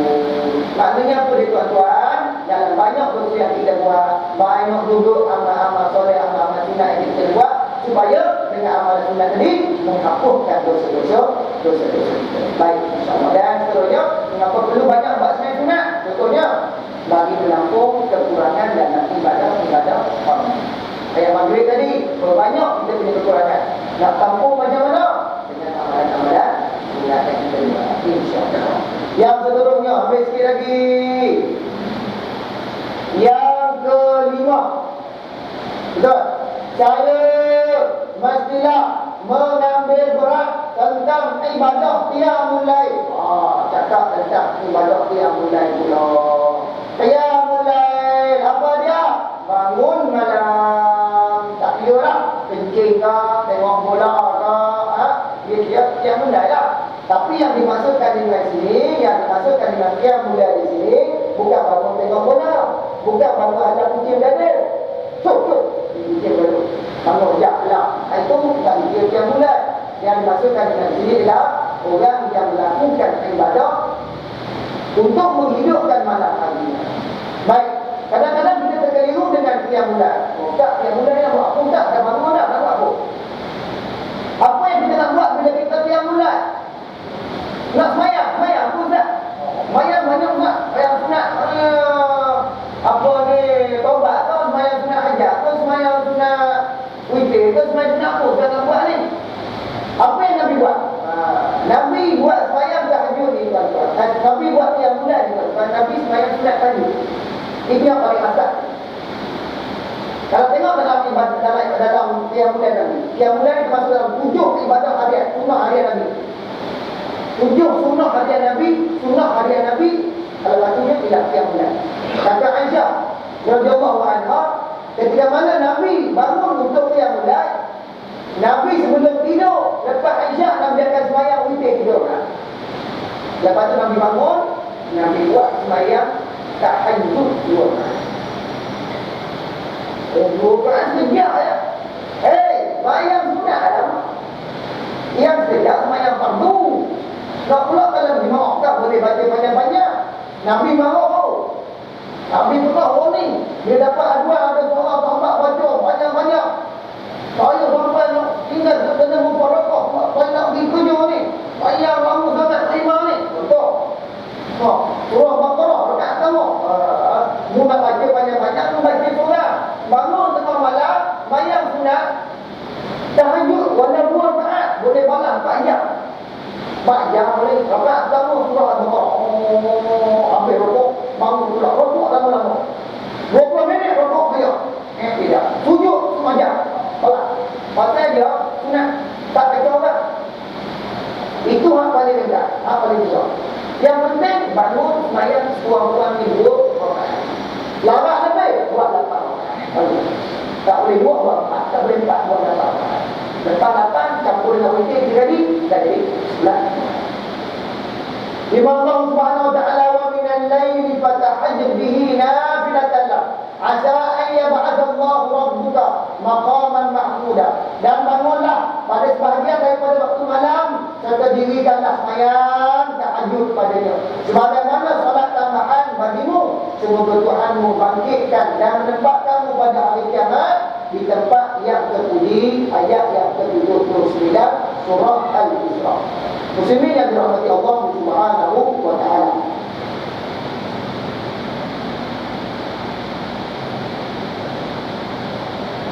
A: Maknanya apa dia tuan-tuan? Dalam banyak dosa yang kita buat, banyak duduk amal-amal soleh, amal-amal sunat yang kita buat, supaya dengan amal sunat tadi menghapuskan dosa-dosa kita. Baik, insya-Allah. Dan seterusnya, mengapa perlu banyak buat sembahyang sunat? Contohnya bagi menampung kekurangan dalam ibadah orang. Ayat maghrib tadi, berbanyak kita punya kekurangan. Nak tampung macam mana? Dengan amalan-amalan sunat yang kita buat, insya-Allah. Yang seterusnya, ambil sikit lagi. Yang kelima, betul? Saya mestilah mengambil berat tentang ibadah qiyamul lail. Cakap tentang ibadah qiyamul lail pula. Qiyamul lail apa dia? Bangun malam, tak tidur lah, kencing ke, tengok bola ke, dia qiyamul lail lah. Tapi yang dimaksudkan dengan sini, yang dimaksudkan dengan qiyamul lail di sini, bukan bangun tengok bola, bukan bangun ada kucing dada. Cuk, kucing dada. Bangun sekejap lah. Itu bukan dia mulai. Yang dimaksudkan dengan sini adalah orang yang melakukan ibadah untuk menghidupkan malam hari. Baik, kadang-kadang kita terkeliru dengan qiyam mulai. Tak, qiyam mulai nak buat apa? Tak, dah bangun dah, nak buat apa? Apa yang kita nak buat bila kita qiyam mulai? Nak semayang apa tak? Semayang banyak tak? Semayang sunat. Apa ni? Taubat ke? Semayang sunat hajat ke? Semayang sunat witir ke? Semayang sunat apa? Jangan buat ni. Apa yang Nabi buat? Nabi buat semayang tahajud ni tuan-tuan. Nabi buat qiyam mulai ni tuan-tuan. Nabi semayang sunat tahajud. Itu yang paling asal. Kalau tengok dalam qiyam mulai Nabi, qiyam mulai termasuk dalam 7 ibadah harian, sunnah harian Nabi. 7 sunnah harian Nabi, salah satunya tidak qiyam mulai. Kata Aisyah radhiyallahu anha, ketika mana Nabi bangun untuk qiyam mulai, Nabi sebelum tidur, lepas Aisyah, Nabi akan sembahyang witir tidur. Lepas tu Nabi bangun, Nabi buat sembahyang tahajud 2 rakaat. 2 rakaat sekejap ya. Sembahyang sunat lah. Yang sekejap sembahyang fardu. Tak pula kalau dimaafkan boleh baca panjang-panjang. Nabi marah. Nabi pernah warning. Dia dapat aduan ada seorang sahabat baca panjang-panjang. Saya sampai tinggal kena mufarakah. Saya nak pergi kerja ni. Saya lama sangat terima ni. Betul. Surah Baqarah dekat kamu. Mu nak baca panjang-panjang, mu baca surah. Bangun tengah malam, bayang sunat. Tahajud wala 2 rakaat, boleh balas 4 jam. 4 jam boleh. Rakaat pertama surah Baqarah. Ambil rokok, bangun pula. Rokok lama-lama. 20 minit rokok dia. Tidak. Sujud semajam. Pasal dia sunat, tak kacau kan? Itu hak paling rendah, hak paling besar. Yang penting bangun sembahyang sekurang-kurang ni 2 rakaat. Larat lebih, buat 8 rakaat. Tak boleh 2 buat 4, tak boleh 4 buat 8 rakaat. Lepas 8 campur dengan witir jadi 11. Firman Allah Subhanahu wa taala, wa minal laili fatahajjab bihi nafilatan lak asa an yab'athallahu rabbuka maqaman mahmuda. Dan bangunlah pada sebahagian daripada waktu malam serta dirikanlah sembahyang tahajud padanya, sebagaimana salat tambahan bagimu, semoga Tuhanmu bangkitkan dan menempatkanmu pada hari kiamat di tempat yang terpuji. Ayat yang ke-79 surah Al-Isra. Muslimin yang dirahmati Allah Subhanahu wa taala.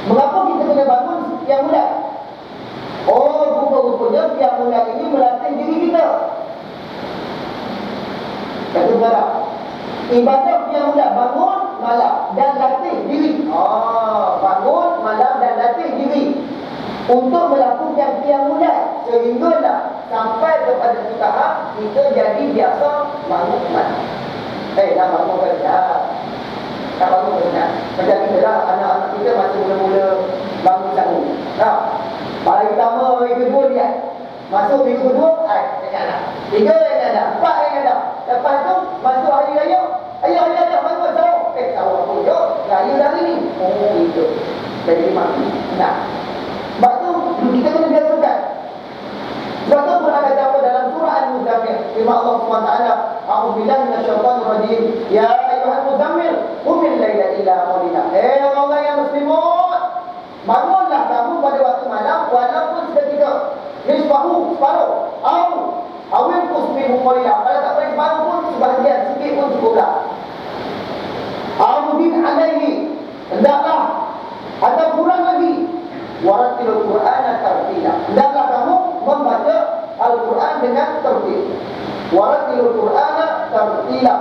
A: Mengapa kita kena bangun qiyam mulai? Rupa-rupanya qiyam mulai ini melatih diri kita. Kata saudara, ibadah qiyam mulai bangun malam dan latih diri. Bangun malam dan latih diri untuk melakukan qiyam mulai sehinggalah sampai kepada tahap kita jadi biasa bangun malam. Dah bangun kerja. Tak bangun sunat. Macam kita lah, anak-anak kita masa mula-mula bangun sahur. Hari pertama, hari kedua dia masuk minggu kedua, jangan dah. 3 jangan dah. 4 jangan dah. Lepas tu masuk hari raya, ayah dah bangun sahur. Sahur apa je? Raya dah hari ni. Oh itu. Jadi mati. Nah. Sebab tu kita kena biasakan. Sebab tu pun ada apa dalam surah Al-Muzammil. Firman Allah SWT, A'udzubillahi minasyaitonir rajim. Ya ayyuhal muzammil, qumil laila illa qalila. Orang yang muslimun, bangunlah kamu pada waktu malam walaupun seketika. Nisfahu, separuh. Awil kusmihu qalila. Kalau tak boleh separuh pun, sebahagian sikit pun cukuplah. A'udzubillahi alaihi. Hendaklah atau kurang lagi. Waratilul Qur'ana tartila. Hendaklah kamu membaca Al-Quran dengan tertil. Waratilul Qur'ana tartila.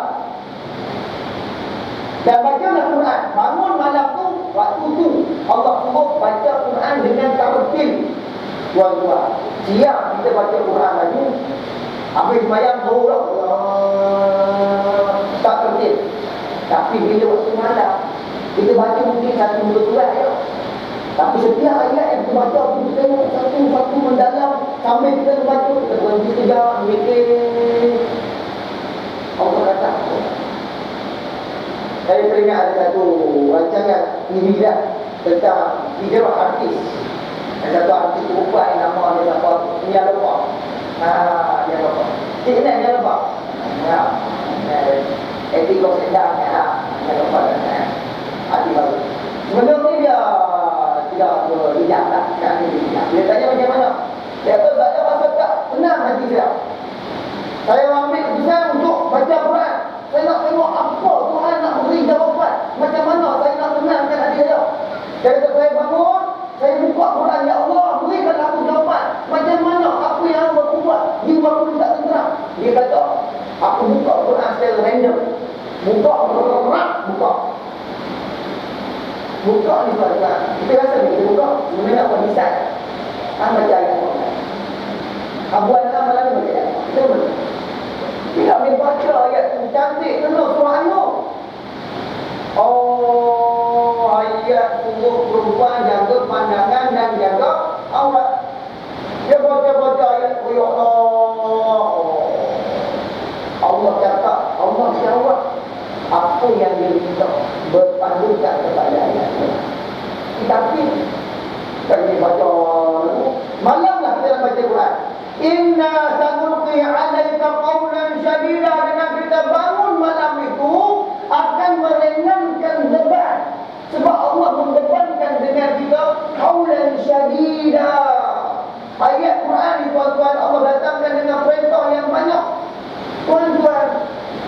A: Dan bacalah Quran. Bangun malam tu, waktu tu Allah suruh baca Quran dengan tertil. Tuan-tuan, siang kita baca Quran lagi, habis sembahyang zuhur tak tertil. Tapi bila waktu malam kita baca mungkin satu muka surat je. Tapi setiap ayat yang kita baca, kita tengok satu-satu mendalam. Sambil kita membaca, kita berhenti sekejap, mikir. Allah kata, saya teringat ada satu rancangan TV tentang hijrah artis. Ada satu artis perempuan yang nama dia apa? Nia Lopa. Nia Lopa. Cik Nia Lopa. Etikos sedang Nia Lopa. Hati baru. Sebelum ni dia tidak berhijab lah. Dia tanya macam mana? Dia kata saya rasa tak tenang hati saya. Saya ambil keputusan untuk baca Quran. Saya nak tengok apa Tuhan nak beri jawapan. Macam mana saya nak tenangkan hati saya. Dia kata saya bangun, saya buka Quran. Ya Allah, berikan aku jawapan. Macam mana apa yang aku buat, jiwa aku tak tenang. Dia kata, aku buka Quran secara random. Buka. Buka ni tuan-tuan. Kita rasa ni kita buka, sebenarnya nak buat design. Baca ayat Allah. Buat dalam malam ni baca ayat Allah. Kita boleh. Tidak boleh baca ayat tu. Cantik penuh surah An-Nur. Ayat suruh perempuan jaga pandangan dan jaga aurat. Dia baca ayat tu, ya Allah. Allah cakap, Allah jawab apa yang dia minta, berpandukan kepada ayat itu. Tapi kita baca malamlah kita baca Quran. Inna sanulqi 'alaika qawlan syadida. Dengan kita bangun malam itu akan meringankan beban. Sebab Allah membebankan dengan kita qawlan syadida. Ayat Quran ni tuan-tuan, Allah datangkan dengan perintah yang banyak. Tuan-tuan,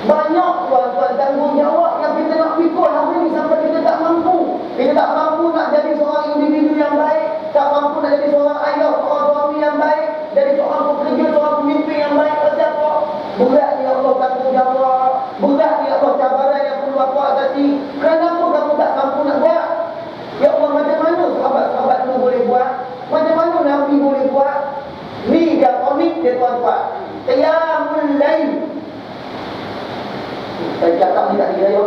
A: banyak tuan-tuan tanggungjawab yang kita nak pikul hari ni sampai kita tak mampu. Kita tak mampu nak jadi seorang individu yang baik, tak mampu nak jadi seorang ayah, seorang suami yang baik, jadi seorang pekerja, seorang pemimpin yang baik. Pasal apa? Berat ni Allah tanggungjawab, berat ni Allah cabaran yang perlu aku atasi. Kenapa kamu tak mampu nak buat? Ya Allah, macam mana sahabat-sahabat dulu boleh buat? Macam mana Nabi boleh buat? Ni dia komik dia tuan-tuan. Qiyamul Lail. Saya cakap ni tak kira ya.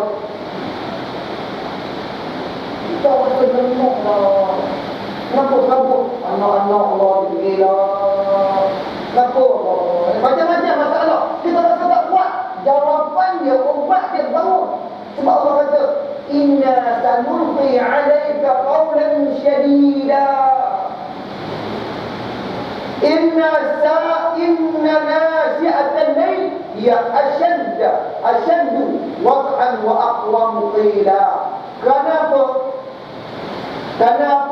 A: Kita rasa gemuk lah. Kenapa? Anak-anak Allah diberilah. Kenapa? Macam-macam masalah. Kita rasa tak kuat. Jawapan dia, obat dia bangun. Sebab Allah kata, Inna sanulqi 'alaika qawlan syadida. Inna nasi'atal lail ya ashaddu wad'an wa aqwam qila. Kenapa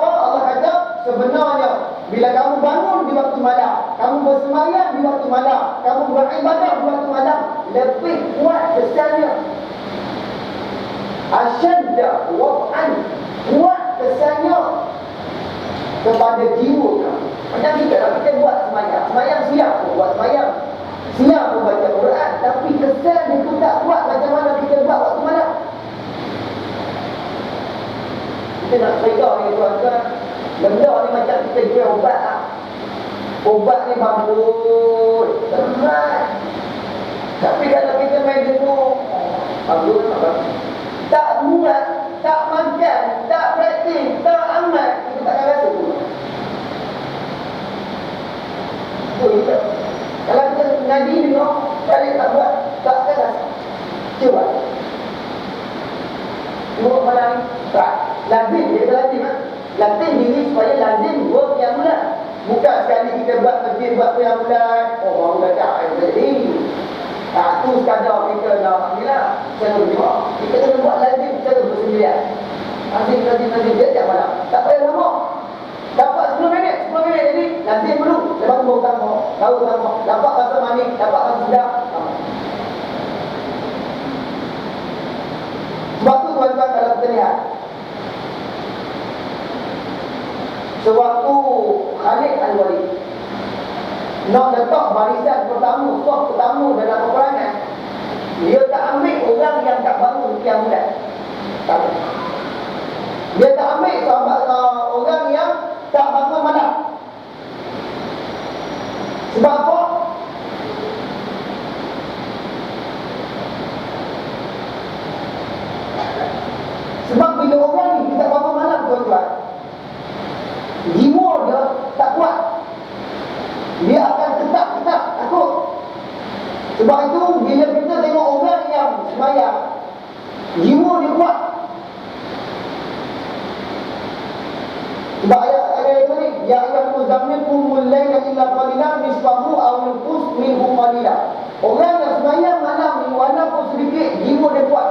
A: Allah kata sebenarnya bila kamu bangun di waktu malam, kamu bersemayam di waktu malam, kamu beribadah di waktu malam, lebih kuat kesannya. Ashadda wad'an, kuat kesannya kepada jiwa kamu. Macam kita buat semayang siap pun buat semayang, siap pun baca Quran, tapi kesan itu tak kuat macam mana kita buat waktu malam. Kita nak cerita ni tuan-tuan, benda ni macam kita jual ubat lah. Ubat ni bagus, berat. Tapi kalau kita main dulu, bagus tak bagus. tak buat, tak makan, tak praktis, tak amal, kita takkan rasa tu. Itu. Kalau kita ngaji dengar, kali tak buat, takkan rasa. Cuba. Cuba malam ni, tak. Lazim, dia lazim. Lazim diri supaya lazim buat yang bulan. Bukan sekali kita buat masjid, buat yang bulan. Oh, baru dah tak. Jadi, tu sekadar kita nak bila cara berdoa. Kita kena buat lazim cara bersendirian. Lazim dia tiap malam. Tak payah lama. Dapat 10 minit jadi lazim dulu. Lepas tu baru tambah. Dapat rasa manis, dapat rasa sedap. Sebab tu tuan-tuan kalau kita lihat, sewaktu Khalid Al-Walid nak letak barisan pertama, saf pertama dalam peperangan, dia tak ambil orang yang tak bangun qiyamul. Tak. Dia tak ambil sahabat orang yang tak bangun malam. Sebab apa? Sebab bila orang ni tak bangun malam, tuan-tuan, jiwa dia tak kuat. Dia akan tetap takut. Sebab itu bila kita tengok orang yang sembahyang, jiwa dia kuat. Sebab ayat ini, ya ayyuhal muzammil qumil laila illa qalilan nisfahu aw inqus minhu qalilan. Orang yang sembahyang malam ni walaupun sedikit, jiwa dia kuat.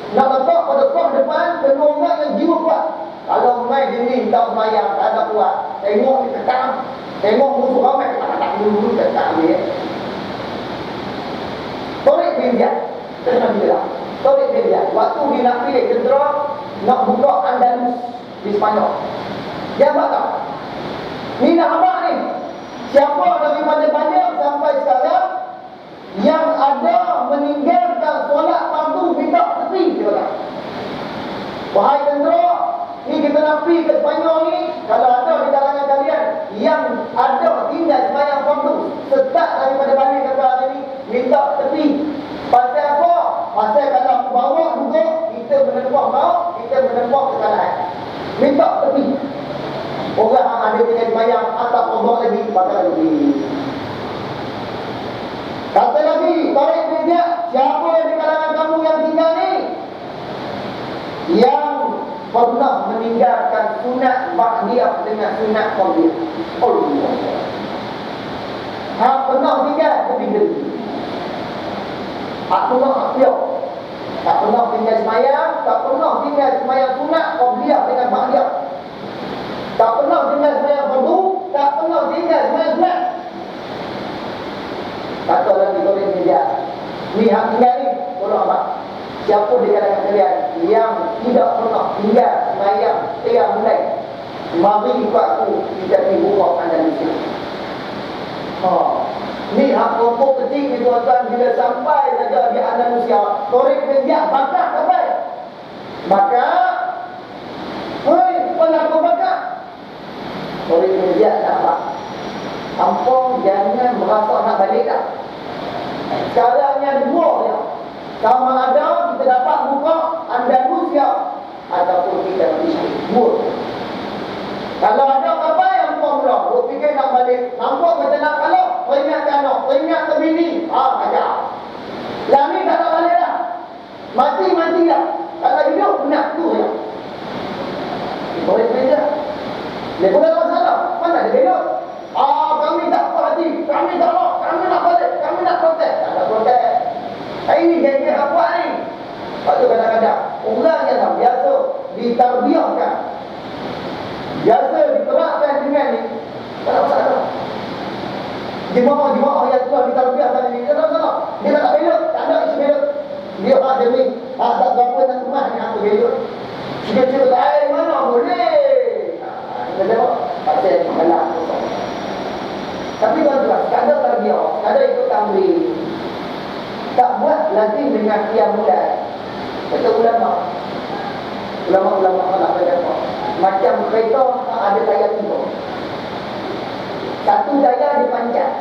A: Nak letak pada saf depan, kena orang yang jiwa kuat. Kalau main dinding tak sembahyang, tak ada kuat, tengok ni tekan, tengok musuh ramai, tak dulu tak ambil. Torik bin Ziyad, kena bilang. Torik bin Ziyad, waktu dia nak pilih tentera, nak buka Andalus di Spanyol. Dia buat tak? Ni nak apa ni? Siapa daripada banyak sampai sekarang yang ada meninggalkan solat fardu minta tepi, dia kata. Wahai tentera, ni kita nak pergi ke Spanyol ni, kalau ada di kalangan kalian yang ada tinggal sembahyang fardu, start daripada balik ke hari ni, minta tepi. Pasal apa? Pasal kalau aku bawa juga, kita menempah mau, kita menempah kekalahan. Minta tepi. Orang yang ada tinggal sembahyang atau kodok lagi, bakal lagi. Kata lagi, tarik dia, siapa di kalangan kamu yang tinggal ni yang pernah meninggalkan sunat ba'diyah dengan sunat qabliyah? Allah. Pernah tinggal tapi gede. Tak pernah tinggal sembahyang, tak pernah tinggal sembahyang sunat qabliyah dengan ba'diyah. Tak pernah tinggal sembahyang fardu, tak pernah tinggal sembahyang sunat. Kata lagi boleh media. Ni hak tinggal ni, tolong abang. Siapa di kalangan kalian yang tidak pernah tinggal sembahyang tiap mulai, mari ikut aku, kita pergi buka Andalusia. Ni hak kelompok kecil ni tuan-tuan, bila sampai saja di Andalusia, Torik bin Ziyad bakar sampai. Bakar. Hei, mana kau bakar? Torik bin Ziyad tak apa. Ampun, jangan merasa nak balik dah. Sekarang yang dua je. Sama ada kita dapat buka Andalusia ataupun kita mati syahid. Dua. Kalau ada apa yang mula, buat fikir nak balik. Nampak macam nak kalau, peringat terbini. Kacau. Yang ni tak nak balik dah. Mati dah. Kalau hidup, benar tu je. Boleh beza. Dia pun tak masalah. Mana dia belok? Kami tak apa hati, kami tak mau, kami nak balik, kami nak protes. Tak ada protes. Ini jadi apa ni? Lepas tu kadang-kadang orang yang dah biasa ditarbiahkan, biasa diterapkan dengan ni, tak ada masalah. Jemaah yang telah ditarbiahkan ini, tak ada masalah. Dia tak belok, tak ada isu belok. Dia demi tak berapa nak rumah ni, aku belok. Dia cerita, mana boleh? Kita jawab, pasal malam kosong. Tapi tuan-tuan, kadang terbiak, kadang ikut tamri, tak buat lazim dengan qiyamul lail. Kata ulama Allah berkata, macam kereta tak ada tayar 3. Satu tayar dipanjat,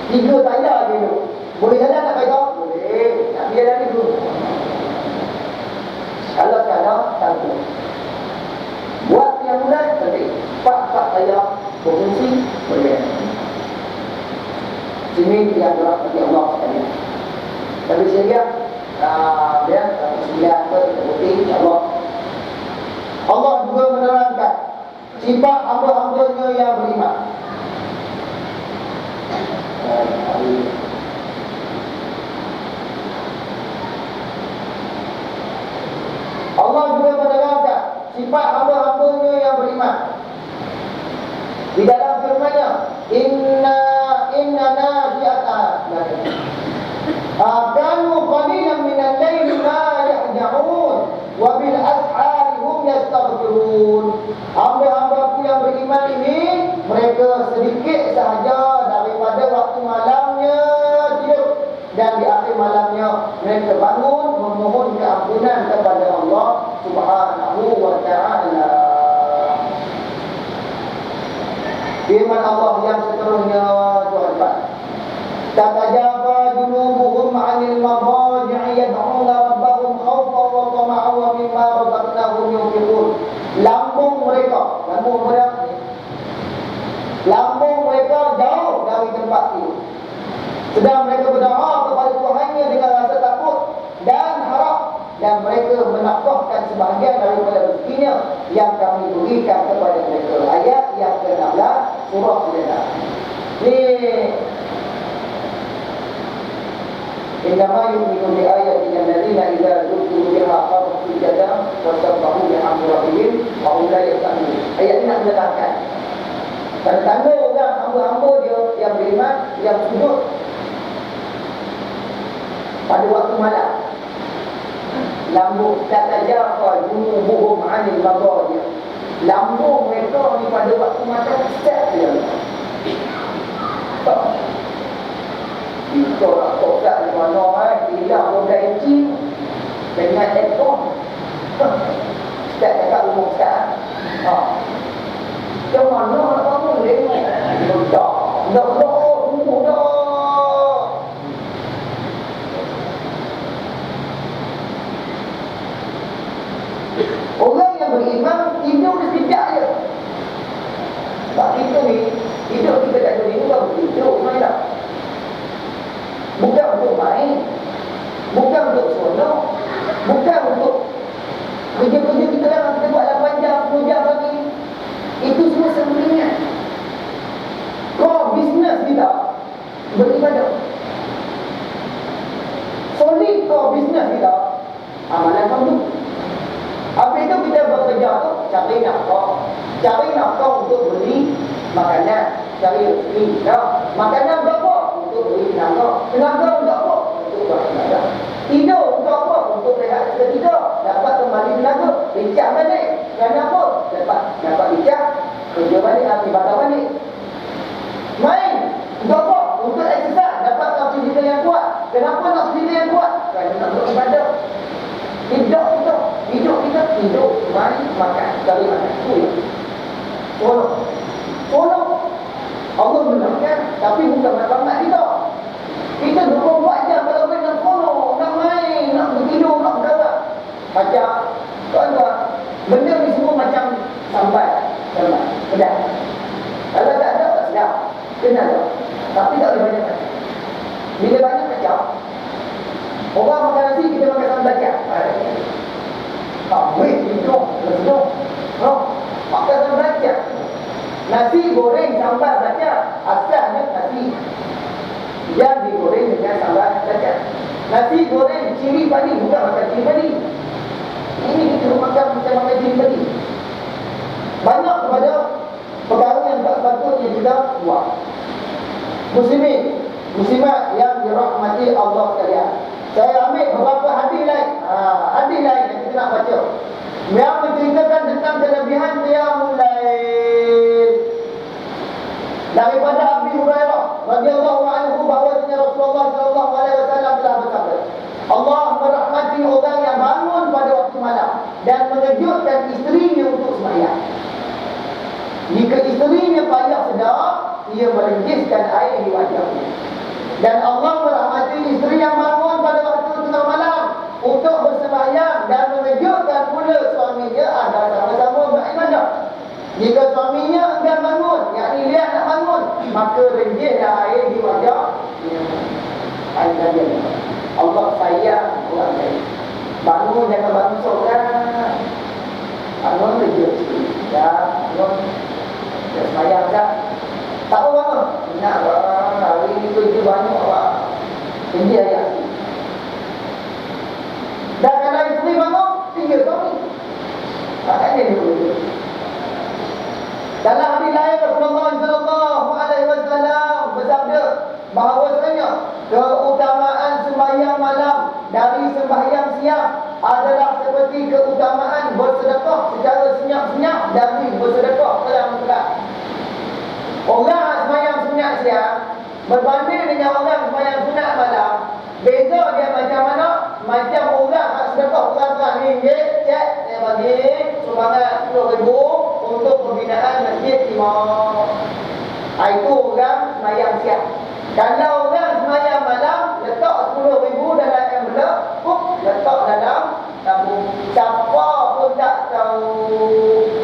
A: 3 tayar dia dulu. Boleh jalan tak kereta? Boleh. Tak biar lagi dulu. Kalau sekarang tangguh. Buat yang mudah penting. Pak saya berfungsi boleh. Sini yang dirahmati Allah sekalian. Tapi saya lihat dia sembilan terbukti insya-Allah. Allah juga menerangkan sifat hamba-hambanya yang beriman. Allah juga menerangkan sifat hamba-hambanya yang beriman di dalam firman-Nya, inna nazi'ata kanu qalilan minal laili ma yahja'un wa bil ashari hum yastaghfirun. Hamba-hambaku yang beriman ini mereka sedikit sahaja daripada waktu malamnya tidur, dan di akhir malamnya mereka bangun memohon keampunan kepada Allah Subhanahu wa ta'ala. Firman Allah yang seterusnya, tuan-tuan, tatajafa junubuhum 'anil madaji'i yad'una rabbahum khawfan wa tama'an wa mimma razaqnahum yunfiqun. Lambung mereka jauh dari tempat tidur, sedang mereka berdoa kepada Tuhannya dengan rasa takut dan harap, dan mereka menafkahkan sebahagian daripada rezekinya yang kami berikan kepada mereka. Ayat yang ke-16 surah Al-Baqarah. Ni innama yu'minu bi ayatina alladziina idza dzukkiru biha kharru sujadan wa sabbahu bihamdi rabbihim wa hum la yastakbirun. Ayat ini nak menerangkan tanda-tanda orang hamba-hamba dia yang beriman yang sujud pada waktu malam. Lambung tatajafa junubuhum 'anil madaji'. Lambung mereka ni pada waktu makan step dia. Kita nak tokat di mana hilang roda enjin dengan aircon. Step dekat rumah sekarang. Macam mana nak bangun dia? Dah semua dah. Orang yang beriman tidur dia sekejap je. Sebab kita ni hidup kita kat dunia ni bukan tidur, main tak? Bukan untuk main, bukan untuk seronok, bukan untuk kerja-kerja kita kan kita buat 8 jam, 10 jam lagi. Itu semua sebenarnya core business kita beribadah. Solid core business kita amalan fardu. Apa itu kita bekerja tu cari nafkah untuk beli makanan, cari rezeki. Makanan berapa? Untuk beli tenaga. Tenaga untuk apa? Untuk beribadah. Tidur untuk apa? Untuk rehat seketika, dapat kembali tenaga, bijak balik. Kenapa? Dapat bijak, kerja balik, ibadah balik. Main untuk apa? Untuk exercise, dapat fizikal yang kuat. Kenapa nak fizikal yang kuat? Kerana nak beribadah. Hidup, mari makan, cari makan. Tolong. Allah benarkan, tapi bukan matlamat kita. Kita 24 jam kalau main nak tolong, nak main, nak tidur, nak bergerak. Macam, tuan-tuan, benda ni semua macam sambal, pedas. Kalau tak ada, tak sedap. Kena ada. Tapi tak boleh banyak kacang. Bila banyak kacang, orang makan nasi, kita makan sambal kacang. Hidup. Makan sambal kacang. Nasi goreng sambal kacang, asalnya nasi yang digoreng dengan sambal kacang. Nasi goreng cili padi, bukan makan cili padi. Ini kita makan macam makan cili padi. Banyak kepada perkara yang tak sepatutnya kita buat. Muslimat yang dirahmati Allah sekalian, saya ambil beberapa hadis lain. Hadis lain yang kita nak baca yang menceritakan tentang kelebihan qiyamul lail. Daripada Abi Hurairah radhiyallahu anhu bahwasanya Rasulullah sallallahu alaihi wasallam telah bersabda, Allah merahmati orang yang bangun pada waktu malam dan mengejutkan isterinya untuk sembahyang. Jika isterinya payah sedar, ia merengiskan air di wajahnya. Dan Allah merahmati isteri yang bangun pada waktu tengah malam untuk bersembahyang dan mengejutkan dah sama-sama beribadah. Jika suaminya enggan bangun, yakni dia nak bangun, maka renjihlah air di wajah air kalian. Allah sayang orang lain. Bangun jangan bangun seorang. Bangun kerja sikit. Bangun dia semayang tak? Tak apa bangun. Nak hari ni kerja banyak awak. Kerja ayat. Dan kalau isteri bangun, tinggal suami. Tak ada dulu. Dalam hadis lain Rasulullah sallallahu alaihi wasallam bersabda bahawasanya keutamaan sembahyang malam dari sembahyang siang adalah seperti keutamaan bersedekah secara senyap-senyap dari bersedekah terang-terang. Orang sembahyang sunat siang berbanding dengan orang sembahyang sunat malam, beza dia macam mana? Macam orang sedekah terang-terang ni, cek saya bagi sumbangan 10,000 untuk pembinaan masjid imam. Itu orang sembahyang siang. Kalau orang sembahyang malam, letak 10,000 dalam envelope, letak dalam tabung. Siapa pun tak tahu,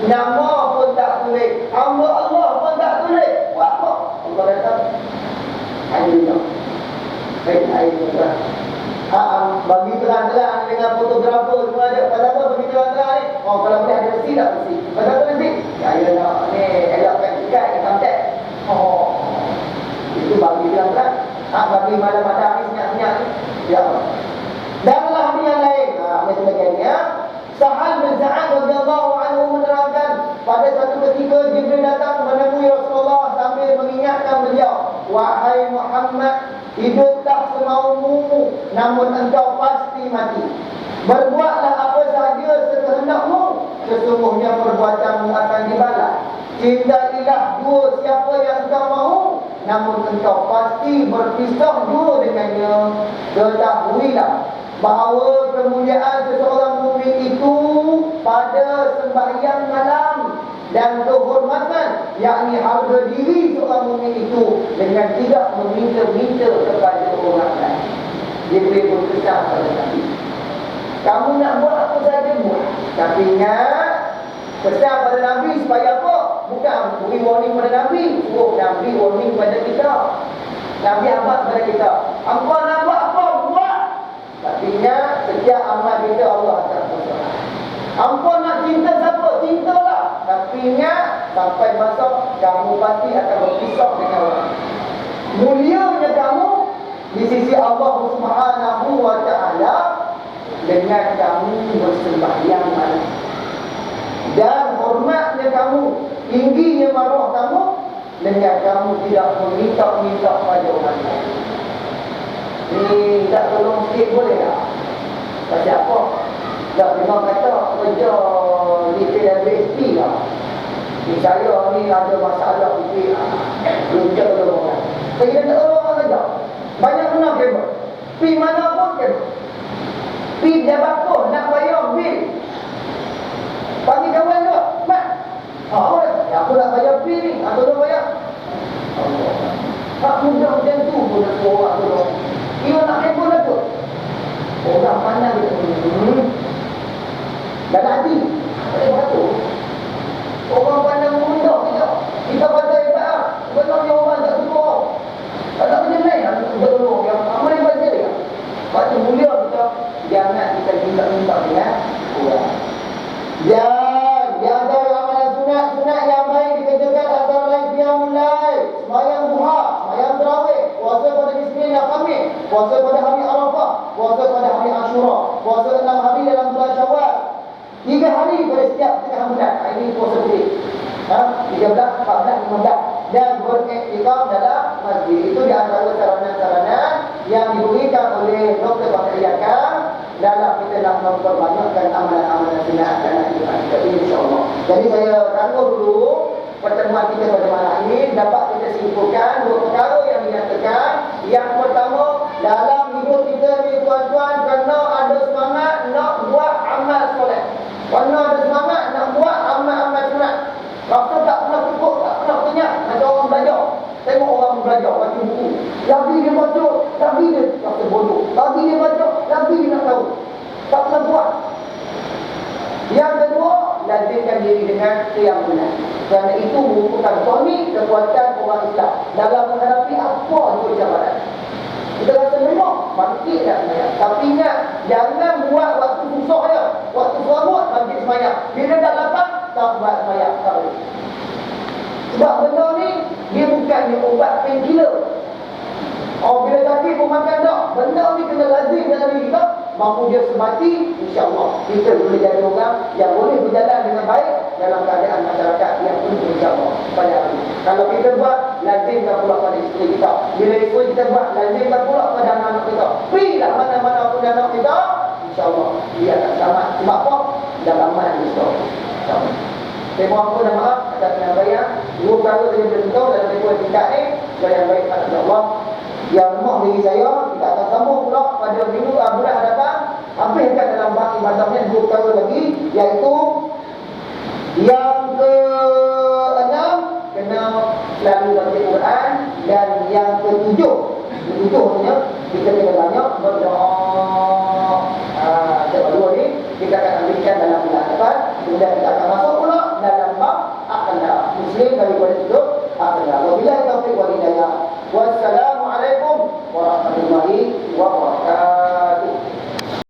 A: nama pun tak tulis, hamba Allah pun tak tulis. Buat apa? Allah datang. Alhamdulillah. Baik, alhamdulillah. Bagi terang-terang dengan fotografer semua ada. Pasal apa bagi terang-terang ni? Oh, kalau boleh ada mesti tak mesti. Pasal apa mesti? Ya, nak ni elokkan tiket, income tax. Oh, itu bagi terang-terang. Bagi malam-malam ni senyap-senyap ni. Ya. Danlah ni yang lain. Sebagainya. Sahal bin Sa'ad radhiyallahu anhu menerangkan, pada satu ketika Jibril datang menemui Rasulullah sambil mengingatkan beliau, wahai Muhammad, hiduplah semaumu, namun engkau pasti mati. Berbuatlah apa sahaja sekehendakmu, sesungguhnya perbuatanmu akan dibalas. Cintailah dua siapa yang engkau mahu, namun engkau pasti berpisah dua dengannya. Ketahuilah bahawa kemuliaan seseorang mukmin itu pada sembahyang malam, dan kehormatan, yakni harga diri seorang mukmin itu dengan tidak meminta-minta kepada orang lain. Jibril pun kesal pada Nabi. Kamu nak buat apa saja buat, tapi ingat, kesal pada Nabi supaya apa? Bukan beri warning pada Nabi, suruh Nabi warning pada kita. Nabi abad pada kita, apa nak buat apa? Buat. Tapi ingat, setiap amal kita Allah akan bersalah. Ampun nak cinta siapa? Cintalah. Tapi ingat, sampai masa kamu pasti akan berpisah dengan orang. Mulianya kamu di sisi Allah Subhanahu wa ta'ala dengan kamu bersembahyang malam. Dan hormatnya kamu, tingginya maruah kamu dengan kamu tidak meminta-minta pada orang lain. Ni tak tolong sikit boleh tak? Pasal apa? Tak, memang kata kerja di PWSP lah. Ni saya ni ada masalah fikir, belum tolong orang. Saya tak tolong orang saja. Banyak benar kebal. Pergi mana pun kebal. Pergi jabat pun nak bayar bil. Panggil kawan tu, Mat. Aku nak bayar bil ni. Tolong bayar. Allah. Tak mudah macam tu pun nak suruh orang tolong. Ia nak kebal aku. Orang pandang dia. Dan hati. Orang pandang mudah kita. Kita pada ibadah. Sebenarnya orang tak suka. Tak macam lain. Kita tolong. Yang amal yang baca dia. Baca mulia kita. Jangan kita minta-minta dengan orang. Dan dia ada amalan sunat-sunat yang baik dikerjakan antara lain qiyamul lail, sembahyang duha, sembahyang tarawih, puasa pada Isnin dan Khamis, puasa pada hari Arafah, puasa pada hari Ashura, puasa 6 hari dalam bulan Syawal, 3 hari pada setiap tengah bulan. Ini puasa putih. 13, 14, 15. Dan beriktikaf dalam masjid. Itu di antara saranan-saranan yang diberikan oleh Dr. Bakariakan dalam kita nak memperbanyakkan amalan-amalan sunat dan kita insya-Allah. Jadi saya rangkum dulu pertemuan kita pada malam ini, dapat kita simpulkan dua perkara yang dinyatakan. Yang pertama, dalam hidup kita ni tuan-tuan, kena ada semangat nak buat amal soleh. Kena ada semangat nak buat amal-amal sunat. Rasa tak pernah cukup, tak pernah kenyang macam orang belajar. Tengok orang belajar baca buku, lagi dia baca, lagi dia rasa bodoh, lagi dia baca, lagi dia nak tahu. Tak pernah buat. Yang kedua, lazimkan diri dengan qiyam bulan. Kerana itu merupakan tonik kekuatan orang Islam dalam menghadapi apa juga cabaran. Kita rasa lemah, bangkit dah semayang. Tapi ingat, jangan buat waktu susah je. Waktu serabut, bangkit semayang. Bila dah lapang, tak buat semayang. Tak boleh. Sebab benda ni, dia bukannya ubat painkiller. Oh, bila sakit pun makan tak. Benda ni kena lazim dalam diri kita. Mampu dia sebati, insyaAllah kita boleh jadi orang yang boleh berjalan dengan baik dalam keadaan masyarakat yang penuh insyaAllah pada hari ini. Kalau kita buat, lazimkan pula pada isteri kita. Bila isteri kita buat, lazimkan pula pada anak-anak kita. Pilihlah mana-mana pun anak kita, insyaAllah dia akan selamat. Sebab apa? Dalam mana kita, insyaAllah. Saya mohon ampun dan maaf atas penyampaian. Dua perkara saya beritahu dalam rekod tingkat ni. Saya yang baik pada Allah. Yang lemah diri saya, kita akan sambung pula pada minggu bulan hadapan. Habiskan dalam bab ibadahnya dua perkara lagi, iaitu yang ke-6 kena selalu baca Quran, dan yang ke-7 maksudnya kita kena banyak berdoa. Dua ni kita akan ambilkan dalam bulan hadapan. Kemudian kita akan masuk pula dalam bab akhlak Muslim daripada itu akhlak. Wabillahi taufiq wal hidayah. Wassalam.